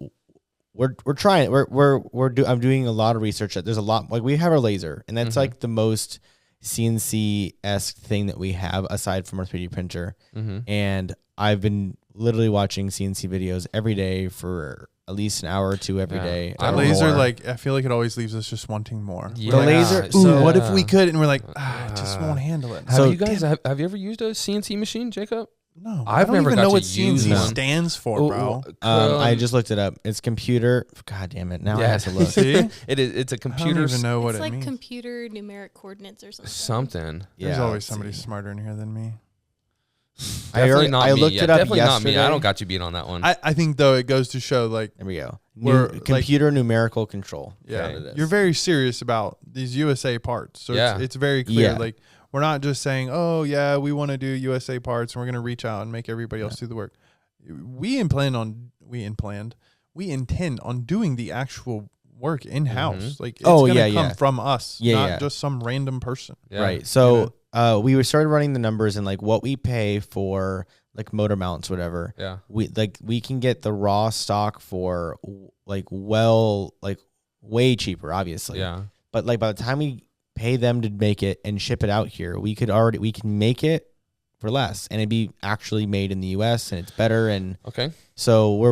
we're trying. I'm doing a lot of research. There's a lot like we have our laser, and that's like the most CNC-esque thing that we have aside from our 3D printer. Mm-hmm. And I've been literally watching CNC videos every day for at least an hour or two every Yeah. day. I or Laser, more. like, I feel like it always leaves us just wanting more. Yeah. The We're like, laser. Ooh, So- what if we could? And we're like, I just won't handle it. Have So- you guys have you ever used a CNC machine, Jacob? No, I've I don't never even got know to what use CNC one. stands for, bro. I just looked it up. It's computer. God damn it! Now I Yeah. have to look. See? it's a I computer don't even know what It's it like means. computer numeric coordinates or something. something. There's Yeah, always let's somebody see. smarter in here than me. Definitely not I me. looked Yeah, it up definitely yesterday. not me. I don't got you beat on that one. I think, though, it goes to show, like, There we go. We're, like- Computer numerical control. yeah, That's what it is. you're very serious about these USA parts. So Yeah. it's very clear. Yeah. Like, we're not just saying, oh, yeah, we want to do USA parts and we're going to reach out and make everybody else do the work. We intend on doing the actual work in-house. Like, it's Oh, going to yeah, come yeah. from us, Yeah, not yeah. just some random person. Yeah. Right. So we started running the numbers and like what we pay for like motor mounts, whatever. Yeah. We can get the raw stock for like way cheaper, obviously. Yeah. But like by the time we pay them to make it and ship it out here, we can make it for less and it'd be actually made in the US and it's better. And Okay. so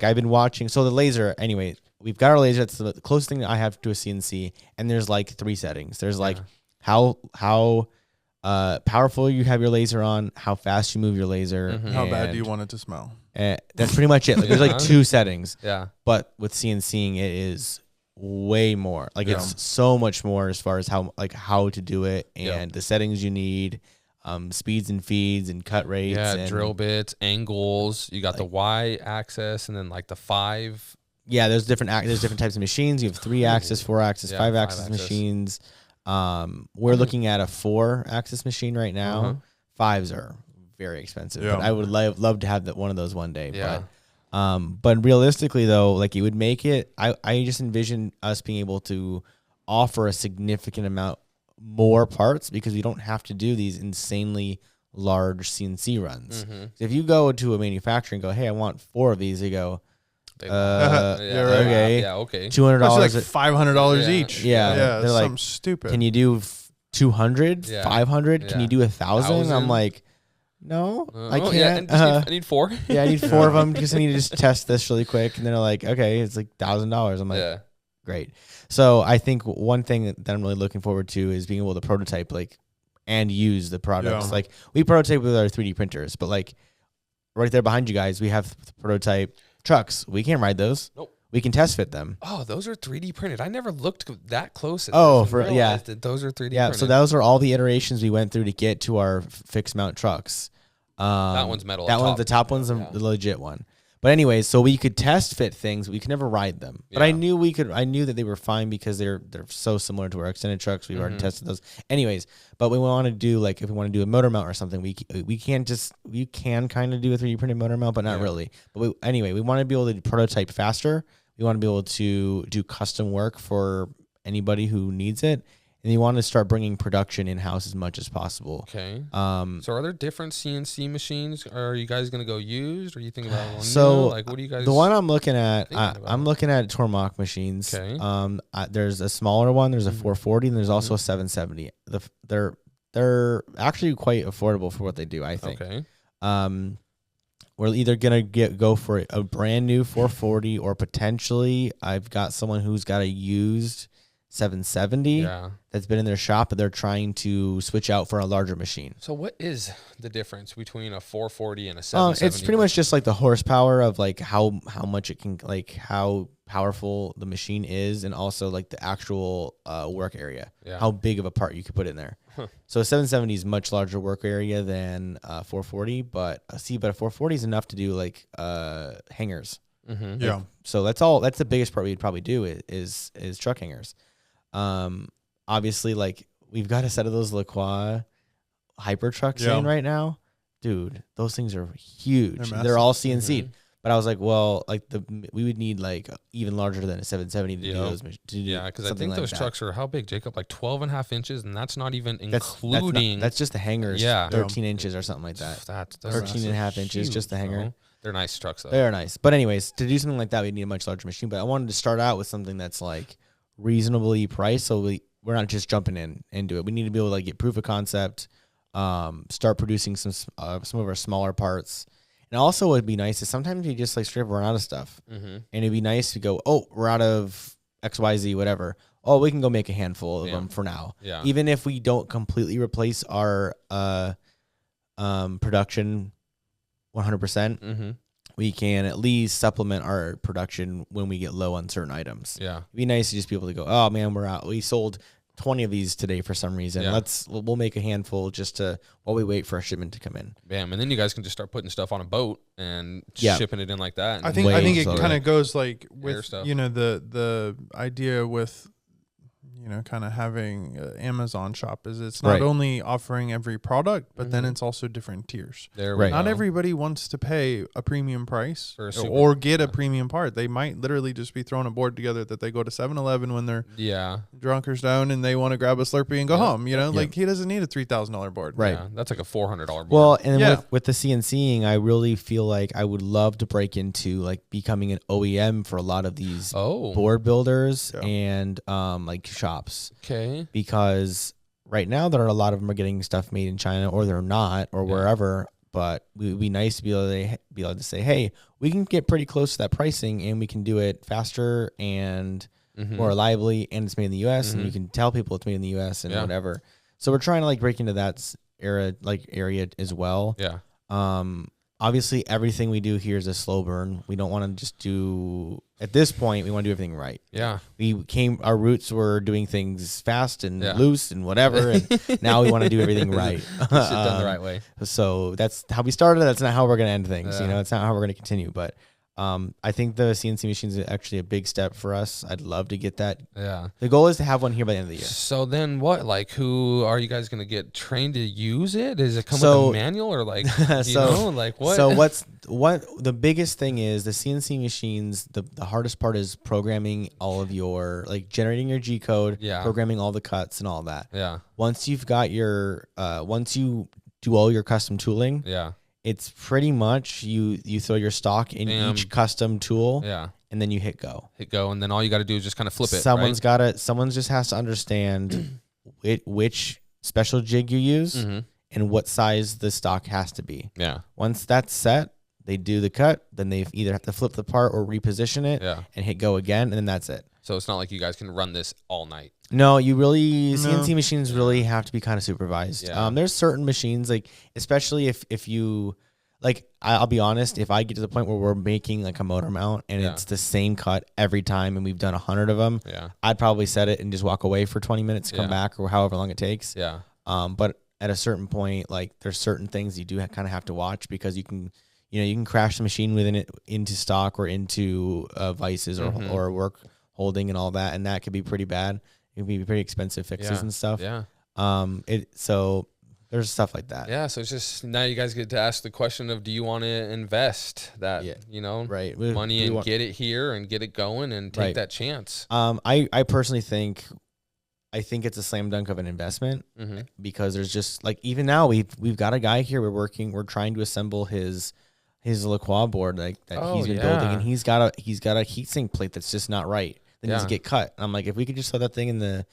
I've been watching. So the laser, anyway, we've got our laser. That's the closest thing I have to a CNC. And there's like 3 settings. There's like how powerful you have your laser on, how fast you move your laser. Mhm. How bad and, do you want it to smell? that's pretty much it. Like, there's like Yeah. 2 settings, Yeah. but with CNCing it is way more. Like Yeah. it's so much more as far as how to do it and Yeah. the settings you need. speeds and feeds and cut rates. Yeah, and drill bits, angles. You got the Y axis and then like the 5. Yeah, there's different types of machines. You have 3-axis, 4-axis, 5-axis machines. We're looking at a 4-axis machine right now. 5s are very expensive, but I would love to have one of those one day. Yeah. But realistically though, like it would make it. I just envision us being able to offer a significant amount more parts because we don't have to do these insanely large CNC runs. If you go to a manufacturer and go, "Hey, I want 4 of these," they go, "Okay, $200, like $500 each." Yeah, they're like, something stupid. Can you do 200, 500? Can you do 1,000? I'm like, no, I can't. I need 4. Yeah, I need 4 of them because I need to just test this really quick. And then they're like, okay, it's like $1,000. I'm like, great. So I think one thing that I'm really looking forward to is being able to prototype and use the products. Yeah. Like we prototype with our 3D printers, but like right there behind you guys, we have prototype trucks. We can't ride those. Nope. We can test fit them. Oh, those are 3D printed. I never looked that close at this. That those are 3D printed. Yeah, so those are all the iterations we went through to get to our fixed mount trucks. That one's metal. The top one's the legit one. But anyways, so we could test fit things. We could never ride them. But I knew we could. I knew that they were fine because they're so similar to our extended trucks. We've already tested those. Anyways, but we want to do if we want to do a motor mount or something, we can't just. You can kind of do a 3D printed motor mount, but not really. But we want to be able to prototype faster. We want to be able to do custom work for anybody who needs it. And you want to start bringing production in-house as much as possible. Okay. So are there different CNC machines? Are you guys going to go used? Or are you thinking about one new? Like, what do you guys? The one I'm looking at, I'm looking at Tormach machines. Okay. There's a smaller one. There's a 440, and there's also a 770. They're actually quite affordable for what they do, I think. Okay. We're either gonna go for a brand new 440, or potentially I've got someone who's got a used 770 that's been in their shop, but they're trying to switch out for a larger machine. So what is the difference between a 440 and a 770? It's pretty much just like the horsepower of like how much it can, like how powerful the machine is, and also like the actual work area, how big of a part you could put in there. So a 770 is much larger work area than 440, but a 440 is enough to do like hangers. So that's the biggest part we'd probably do is truck hangers. Obviously, like we've got a set of those LaCroix hyper trucks in right now, dude. Those things are huge. They're all CNC'd. But I was like, well, like we would need like even larger than a 770 to do those. Because I think those trucks are how big, Jacob? Like 12.5 inches, and that's not even including. That's just the hangers. 13 inches or something like that. That's 13.5 inches, just the hanger. They're nice trucks, though. They're nice. But anyways, to do something like that, we need a much larger machine. But I wanted to start out with something that's like reasonably priced, so we're not just jumping into it. We need to be able to like get proof of concept, start producing some of our smaller parts. And also, what would be nice is sometimes you just like straight up run out of stuff, and it'd be nice to go, oh, we're out of XYZ, whatever. Oh, we can go make a handful of them for now. Yeah. Even if we don't completely replace our production 100%, we can at least supplement our production when we get low on certain items. Yeah, it'd be nice to just be able to go, oh man, we're out. We sold 20 of these today for some reason. We'll make a handful just while we wait for a shipment to come in. Bam, and then you guys can just start putting stuff on a boat and shipping it in like that. I think it kind of goes like with the idea with kind of having an Amazon shop is it's not only offering every product, but then it's also different tiers. Not everybody wants to pay a premium price or get a premium part. They might literally just be throwing a board together that they go to 7-Eleven when they're drunk or stoned and they want to grab a Slurpee and go home. Like he doesn't need a $3,000 board. Right. Yeah, that's like a $400 board. Well, and with the CNCing, I really feel like I would love to break into like becoming an OEM for a lot of these board builders and like shops. Okay. Because right now there are a lot of them are getting stuff made in China, or they're not, or wherever. But it would be nice to be able to say, hey, we can get pretty close to that pricing, and we can do it faster and more reliably, and it's made in the U.S. and you can tell people it's made in the U.S. and whatever. So we're trying to like break into that area as well. Yeah. obviously everything we do here is a slow burn. We don't want to just do, at this point, we want to do everything right. Yeah. Our roots were doing things fast and loose and whatever. And now we want to do everything right. Shit done the right way. So that's how we started. That's not how we're going to end things. It's not how we're going to continue. But I think the CNC machine is actually a big step for us. I'd love to get that. Yeah. The goal is to have one here by the end of the year. So then what? Like, who are you guys going to get trained to use it? Does it come with a manual or like, like what? So what the biggest thing is the CNC machines, the hardest part is programming all of your, like generating your G code, programming all the cuts and all that. Yeah. Once you've got your, once you do all your custom tooling. Yeah. It's pretty much you throw your stock in each custom tool, and then you hit go. And then all you got to do is just kind of flip it. Someone just has to understand which special jig you use and what size the stock has to be. Yeah. Once that's set, they do the cut, then they either have to flip the part or reposition it and hit go again, and then that's it. So it's not like you guys can run this all night. No, CNC machines really have to be kind of supervised. Yeah. There's certain machines, like, especially if you, like, I'll be honest, if I get to the point where we're making like a motor mount and it's the same cut every time and we've done 100 of them, I'd probably set it and just walk away for 20 minutes, come back, or however long it takes. Yeah. But at a certain point, like, there's certain things you do kind of have to watch because you can crash the machine within it into stock or into vices or work holding and all that, and that could be pretty bad. It could be pretty expensive fixes and stuff. Yeah. So there's stuff like that. Yeah. So it's just now you guys get to ask the question of, do you want to invest that money and get it here and get it going and take that chance? I personally think it's a slam dunk of an investment because there's just, like, even now we've got a guy here we're trying to assemble his LaCroix board he's been building, and he's got a heat sink plate that's just not right. That needs to get cut. And I'm like, if we could just throw that thing in the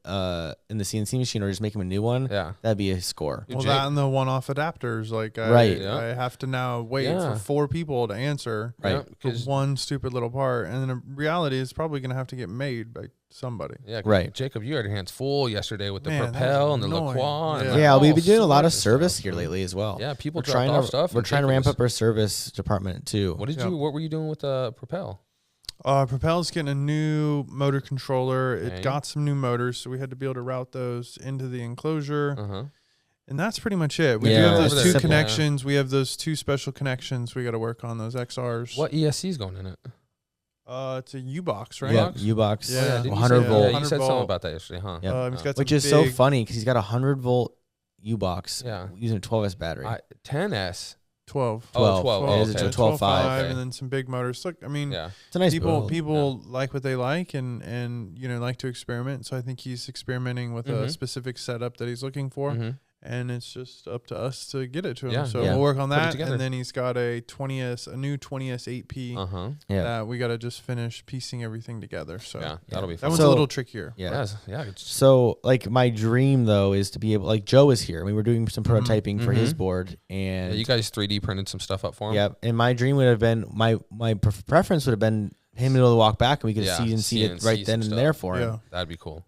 CNC machine or just make him a new one, that'd be a score. Well, that and the one-off adapters, like I have to now wait for 4 people to answer for one stupid little part, and then the reality is probably going to have to get made by somebody. Yeah, right. Jacob, you had your hands full yesterday with the Propel and the LaCroix. Yeah, we've been doing a lot of service here lately as well. Yeah, people drop off stuff. We're trying to ramp up our service department too. What were you doing with the Propel? Propel's getting a new motor controller. It got some new motors, so we had to be able to route those into the enclosure. And that's pretty much it. We do have those 2 connections. We have those 2 special connections. We got to work on those XRs. What ESC is going in it? It's a U-Box, right? Yeah, U-Box. Yeah, 100 volt. Yeah, you said something about that yesterday, huh? Yeah. Which is so funny because he's got a 100 volt U-Box using a 12S battery. 10S. 12. Oh, 12. It is a 12.5. And then some big motors. Look, I mean, it's a nice build. People like what they like and like to experiment. So I think he's experimenting with a specific setup that he's looking for. And it's just up to us to get it to him. So we'll work on that. And then he's got a new 20S 8P that we got to just finish piecing everything together. So that'll be fun. That one's a little trickier. Yeah. So, like, my dream, though, is to be able, like, Joe is here. I mean, we're doing some prototyping for his board. And you guys 3D printed some stuff up for him? Yeah. And my dream would have been, my preference would have been him to be able to walk back and we could see it right then and there for him. That'd be cool.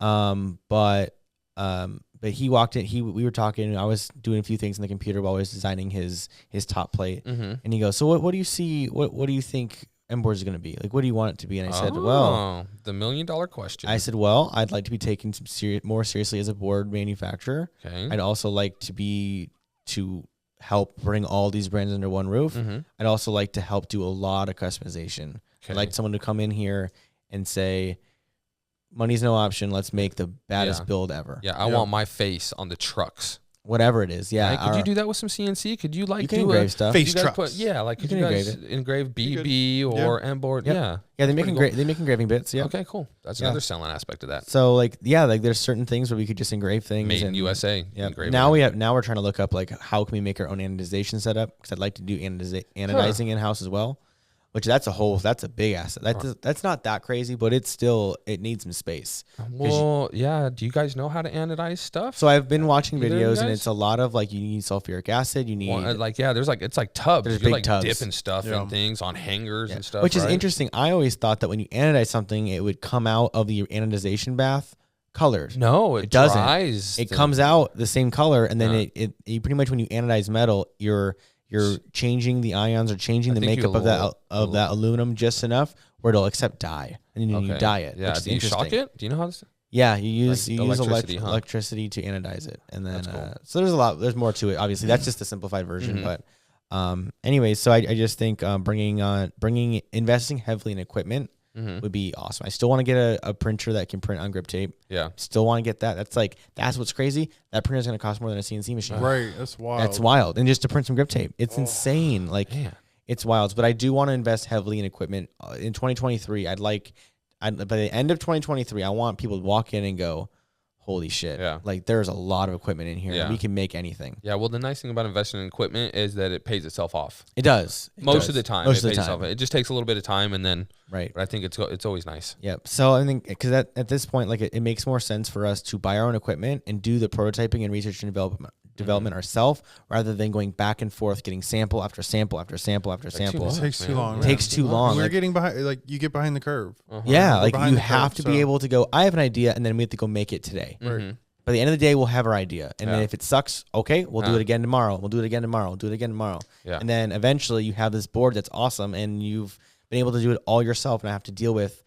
But he walked in. We were talking. I was doing a few things in the computer while I was designing his top plate. And he goes, "So what do you see? What do you think MBoards is going to be? Like, what do you want it to be?" And I said, "Well, the $1 million question." I said, "Well, I'd like to be taken more seriously as a board manufacturer. Okay. I'd also like to help bring all these brands under one roof. I'd also like to help do a lot of customization. I'd like someone to come in here and say, money's no option. Let's make the baddest build ever. Yeah, I want my face on the trucks. Whatever it is. Yeah. Right? Could you do that with some CNC? Could you you can engrave stuff? Face trucks. Could you guys engrave BB or MBoard? Yeah, they make engraving bits. Yeah. Okay, cool. That's another selling aspect of that. So there's certain things where we could just engrave things. Made in USA. Yeah. Now we're trying to look up, like, how can we make our own anodization setup, because I'd like to do anodizing in house as well. Which that's a big asset. That's not that crazy, but it needs some space. Well, do you guys know how to anodize stuff? So I've been watching videos, and it's a lot of, like, you need sulfuric acid. You need it's like tubs. There's You're big tubs. Dipping stuff in things on hangers and stuff. Which is interesting. I always thought that when you anodize something, it would come out of the anodization bath colored. No, it doesn't. It comes out the same color, and then you pretty much, when you anodize metal, you're you're changing the ions or changing the makeup of that aluminum just enough where it'll accept dye, and then you dye it. Yeah. Which is Do you shock it? Do you know how to? Yeah, you use electricity to anodize it, and then cool. so there's more to it. Obviously, that's just the simplified version. But anyway, so I just think investing heavily in equipment would be awesome. I still want to get a printer that can print on grip tape. Yeah, still want to get that. That's what's crazy. That printer is going to cost more than a CNC machine. Right, that's wild. That's wild, and just to print some grip tape, it's insane. Like it's wild. But I do want to invest heavily in equipment in 2023. By the end of 2023, I want people to walk in and go, holy shit. Yeah. Like there's a lot of equipment in here. Yeah. We can make anything. Yeah. Well, the nice thing about investing in equipment is that it pays itself off. It does. Most of the time. It just takes a little bit of time, and then, right. But I think it's always nice. Yep. So I think because at this point, like it makes more sense for us to buy our own equipment and do the prototyping and research and development ourselves rather than going back and forth getting sample after sample after sample after sample. It takes too long. It takes too long. We're getting behind, like you get behind the curve. Yeah, like you have to be able to go, I have an idea, and then we have to go make it today. Right. By the end of the day, we'll have our idea. And then if it sucks, okay, we'll do it again tomorrow. We'll do it again tomorrow. We'll do it again tomorrow. Yeah. And then eventually you have this board that's awesome, and you've been able to do it all yourself, and I have to deal with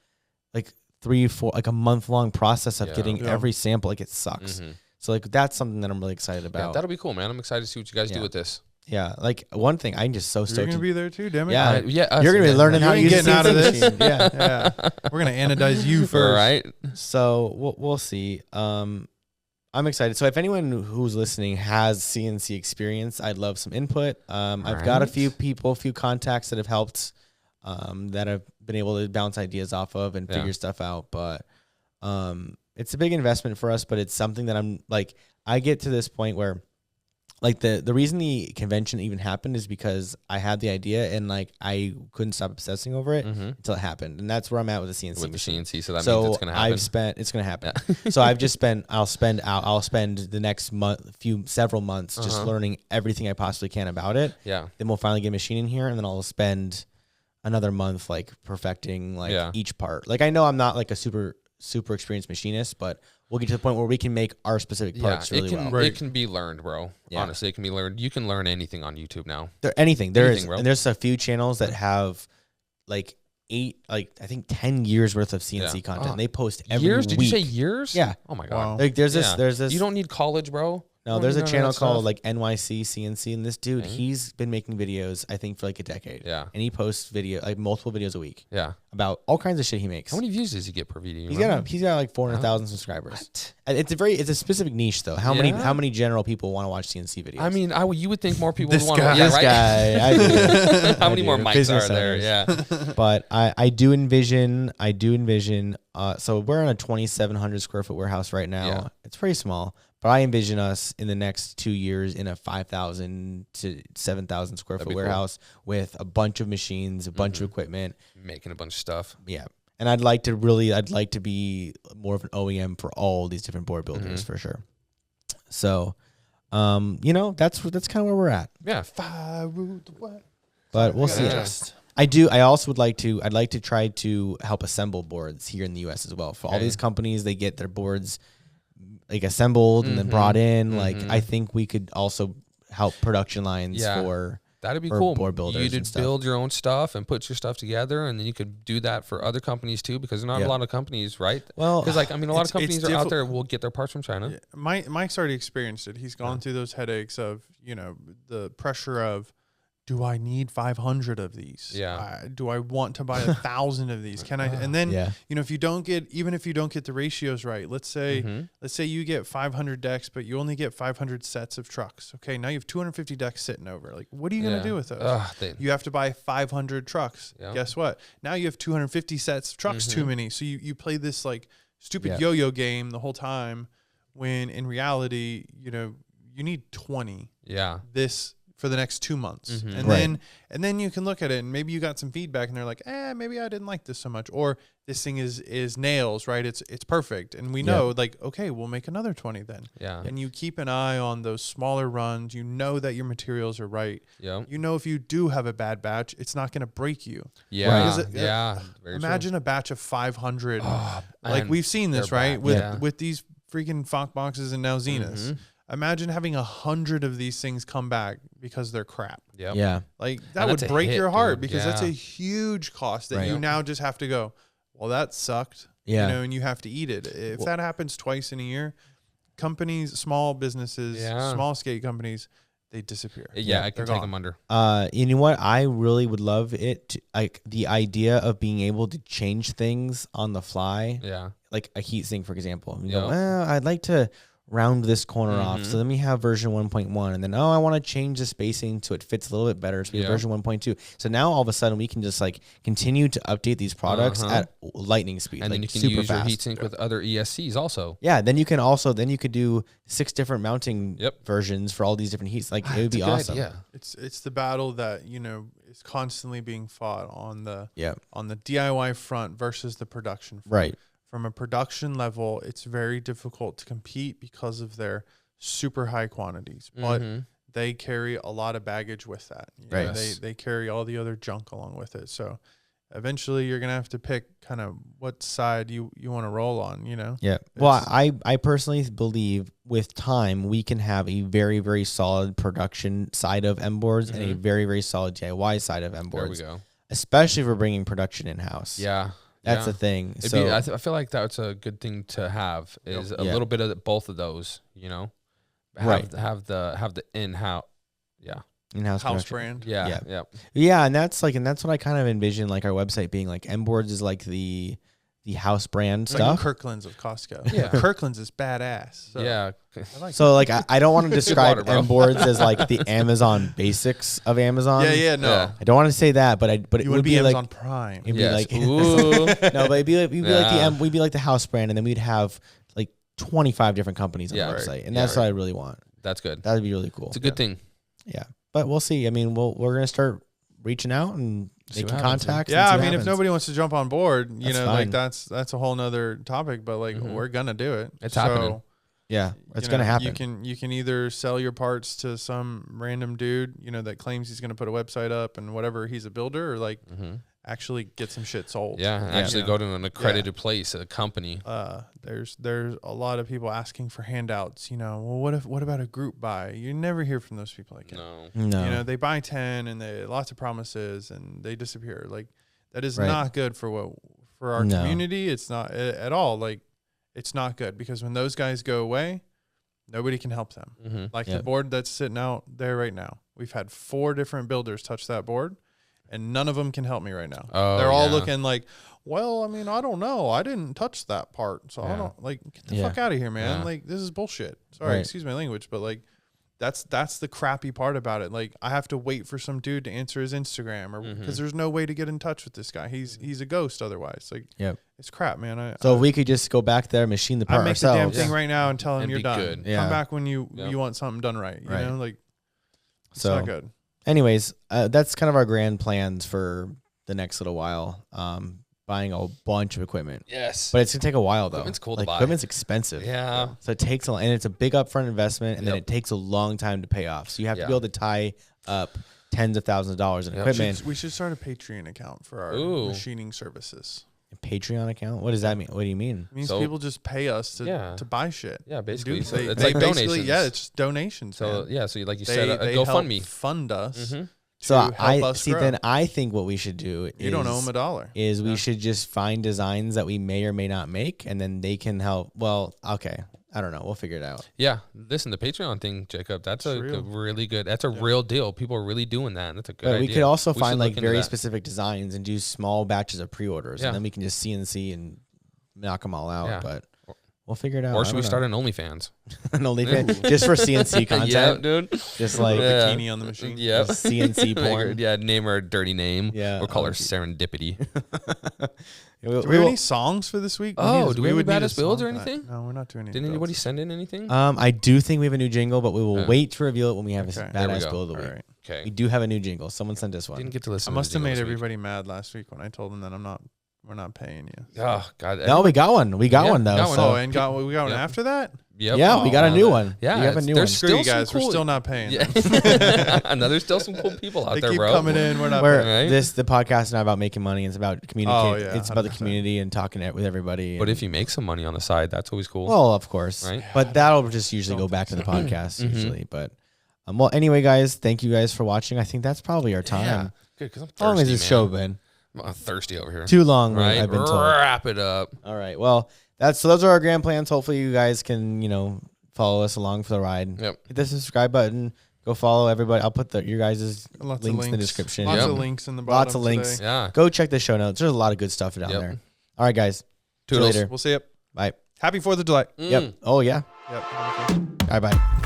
like 3-4, like a month-long process of getting every sample. Like it sucks. So like that's something that I'm really excited about. Yeah, that'll be cool, man. I'm excited to see what you guys do with this. Yeah, like one thing I'm just so stoked. You're gonna be there too, damn it. Yeah, you're gonna be learning how to use getting out of this. Machine. Yeah. We're gonna anodize you first. All right. So we'll see. I'm excited. So if anyone who's listening has CNC experience, I'd love some input. I've got a few contacts that have helped, that I've been able to bounce ideas off of and figure stuff out. But it's a big investment for us, but it's something that I'm like, I get to this point where like the reason the convention even happened is because I had the idea and like I couldn't stop obsessing over it until it happened, and that's where I'm at with the CNC machine. So that means it's gonna happen. It's gonna happen. Yeah. So I've just spent. I'll spend the next several months just learning everything I possibly can about it. Yeah. Then we'll finally get a machine in here, and then I'll spend another month like perfecting each part. Like I know I'm not like a super experienced machinist, but we'll get to the point where we can make our specific parts really well. It can be learned, bro. Yeah. Honestly, it can be learned. You can learn anything on YouTube now. Anything, bro. And there's a few channels that have like 10 years worth of CNC content. They post every years. week. Did you say years? Yeah. Oh my god. Wow. Like there's this. You don't need college, bro. No, there's a channel called like NYC CNC, and this dude, he's been making videos, I think, for like a decade. Yeah. And he posts multiple videos a week. Yeah. About all kinds of shit he makes. How many views does he get per video? He's got like 400,000 subscribers. What? It's a specific niche though. How many general people want to watch CNC videos? I mean, you would think more people would This want to guy. watch This guy. I do. How many more mics are there? Yeah. But I do envision. So we're in a 2,700 square foot warehouse right now. Yeah. It's pretty small. But I envision us in the next 2 years in a 5,000 to 7,000 square foot warehouse with a bunch of machines, a bunch of equipment, making a bunch of stuff. Yeah, and I'd like to be more of an OEM for all these different board builders for sure. So, that's kind of where we're at. Yeah, but we'll see. I'd like to try to help assemble boards here in the U.S. as well. For all these companies, they get their boards like assembled and then brought in. Like I think we could also help production lines for that'd be cool. Board builders. You could build your own stuff and put your stuff together, and then you could do that for other companies too, because there's not a lot of companies, right? Well, because a lot of companies are out there will get their parts from China. Yeah. Mike's already experienced it. He's gone through those headaches of the pressure of, do I need 500 of these? Yeah. Do I want to buy 1,000 of these? Can I? And then if you don't get the ratios right, let's say you get 500 decks, but you only get 500 sets of trucks. Okay, now you have 250 decks sitting over. Like, what are you gonna do with those? You have to buy 500 trucks. Yeah. Guess what? Now you have 250 sets of trucks too many. So you play this like stupid yo-yo game the whole time, when in reality, you need 20. Yeah. For the next 2 months. And then you can look at it and maybe you got some feedback and they're like, maybe I didn't like this so much. Or this thing is nails, right? It's perfect. And we know like, okay, we'll make another 20 then. Yeah. And you keep an eye on those smaller runs. You know that your materials are right. Yeah. If you do have a bad batch, it's not going to break you. Yeah. Right? Imagine a batch of 500. Like we've seen this, right? With these freaking Fok boxes and now Zeniths. Imagine having 100 of these things come back because they're crap. Yep. Yeah. Like that would break your heart because that's a huge cost that Right. you now just have to go, well, that sucked. Yeah. You know, and you have to eat it. If that happens twice in a year, companies, small businesses, small skate companies, they disappear. Yeah, I can take them under. You know what? I really would love it. Like the idea of being able to change things on the fly. Yeah. Like a heat sink, for example. You go, well, I'd like to round this corner off. So let me have version 1.1. And then, I want to change the spacing so it fits a little bit better. So we have version 1.2. So now all of a sudden we can just like continue to update these products at lightning speed. And like then you can super use fast. your heatsink with other ESCs also. Yeah. Then you could do 6 different mounting versions for all these different heats. Like it would be awesome. Yeah. It's the battle that, you know, is constantly being fought on the DIY front versus the production front. Right. From a production level, it's very difficult to compete because of their super high quantities, but they carry a lot of baggage with that. You know, they carry all the other junk along with it. So eventually you're going to have to pick kind of what side you want to roll on, you know? Yeah. Well, I personally believe with time, we can have a very, very solid production side of MBoards and a very, very solid DIY side of MBoards. There we go. Especially for bringing production in-house. Yeah. That's the thing. I feel like that's a good thing to have is a little bit of both of those, you know, have the in-house. Yeah. In-house house production. brand. Yeah. And that's what I kind of envision, like our website being like MBoards is like the house brand it's stuff. Like Kirkland's of Costco. Yeah. Kirkland's is badass. So Yeah. I don't want to describe water, bro. MBoards as like the Amazon basics of Amazon. No. I don't want to say that, but it You would would be Amazon like Prime. it'd Yes. be like Ooh. no, but it'd be like we'd be like the house brand, and then we'd have like 25 different companies on the website, and that's what I really want. That's good. That'd be really cool. It's a good thing. Yeah, but we'll see. I mean, we're gonna start reaching out and See making what happens, contacts. Yeah, and see I what mean, if happens. nobody wants to jump on board, you That's know, fine. like that's a whole nother topic. But like, we're gonna do it. It's happening. Yeah, it's you gonna know, happen. You can either sell your parts to some random dude, you know, that claims he's gonna put a website up and whatever, he's a builder, or like actually get some shit sold. Yeah, actually go to an accredited place, a company. There's a lot of people asking for handouts. You know, well, what about a group buy? You never hear from those people again. No. You know, they buy 10 and they lots of promises and they disappear. Like that is not good for our community. It's not at all. Like it's not good because when those guys go away, nobody can help them. Like the board that's sitting out there right now. We've had 4 different builders touch that board. And none of them can help me right now. Oh, they're all looking like, well, I mean, I don't know. I didn't touch that part. So I don't get the fuck out of here, man. Like this is bullshit. Sorry, excuse my language, but like that's the crappy part about it. Like I have to wait for some dude to answer his Instagram or because there's no way to get in touch with this guy. He's a ghost otherwise. Like it's crap, man. So if we could just go back there, machine the part I make ourselves. the damn thing right now and tell him And you're be done. good. Yeah. Come back when you want something done right. You know, like it's not good. Anyways, that's kind of our grand plans for the next little while. Buying a bunch of equipment. Yes. But it's gonna take a while though. Equipment's cool to like, buy. Equipment's expensive. Yeah. So it takes and it's a big upfront investment, and then it takes a long time to pay off. So you have to be able to tie up tens of thousands of dollars in equipment. We should start a Patreon account for our machining services. A Patreon account? What does that mean? What do you mean? It means people just pay us to buy shit. Yeah, basically. So It's they like donations. Yeah, it's just donations. So man. so like you they said, they GoFundMe. help fund us. So help us see. grow. Then I think what we should do You don't owe them $1. is we should just find designs that we may or may not make, and then they can help. Well, okay, I don't know. We'll figure it out. Yeah, listen, the Patreon thing, Jacob, that's a real. really good. That's a real deal. People are really doing that. And that's a good idea. We could also We find should like look into very that. specific designs and do small batches of pre-orders, Yeah. and then we can just CNC and knock them all out. Yeah. But we'll figure it out. Or should we start an OnlyFans? an OnlyFans just for CNC content? Yeah, dude. Just like Bikini on the machine. Yeah. CNC porn. Yeah, name her a dirty name. Yeah. Or call her Serendipity. Do we have any songs for this week? Oh, do we have any would need a badass builds or song for that. anything? No, we're not doing any. Didn't builds. anybody send in anything? I do think we have a new jingle, but we will Okay. wait to reveal it when we have a Okay. There we badass go. build of the All week. right. Okay. We do have a new jingle. Someone sent us one. Didn't get to listen. I must to the have made jingle this week. everybody mad last week when I told them that I'm not we're not paying you. Oh God! No, we got one. We got one though. Oh, and we got one after that. Yep. Yeah, we got a new one. Yeah, we have a new one. Screw you guys. We're still not paying. Yeah. And there's still some cool people out they there, keep bro. coming in. We're not paying. Right? The podcast is not about making money. It's about communicating. Oh, yeah, it's about the 100%. community and talking with everybody. But if you make some money on the side, that's always cool. Well, of course. Right? But that'll just usually go back to the podcast usually. But well, anyway, guys, thank you guys for watching. I think that's probably our time. Yeah. Good, because I'm thirsty, How long has this show been? I'm thirsty over here. Too long, right? I've been told. Wrap it up. All right. Well, those are our grand plans. Hopefully you guys can, follow us along for the ride. Yep. Hit the subscribe button. Go follow everybody. I'll put your guys' Lots links of in the description. Lots of links in the bottom. Lots of links. Today. Yeah. Go check the show notes. There's a lot of good stuff down there. All right, guys. See you later. We'll see you. Bye. Happy 4th of July. Yep. Oh, yeah. Yep. All right, bye.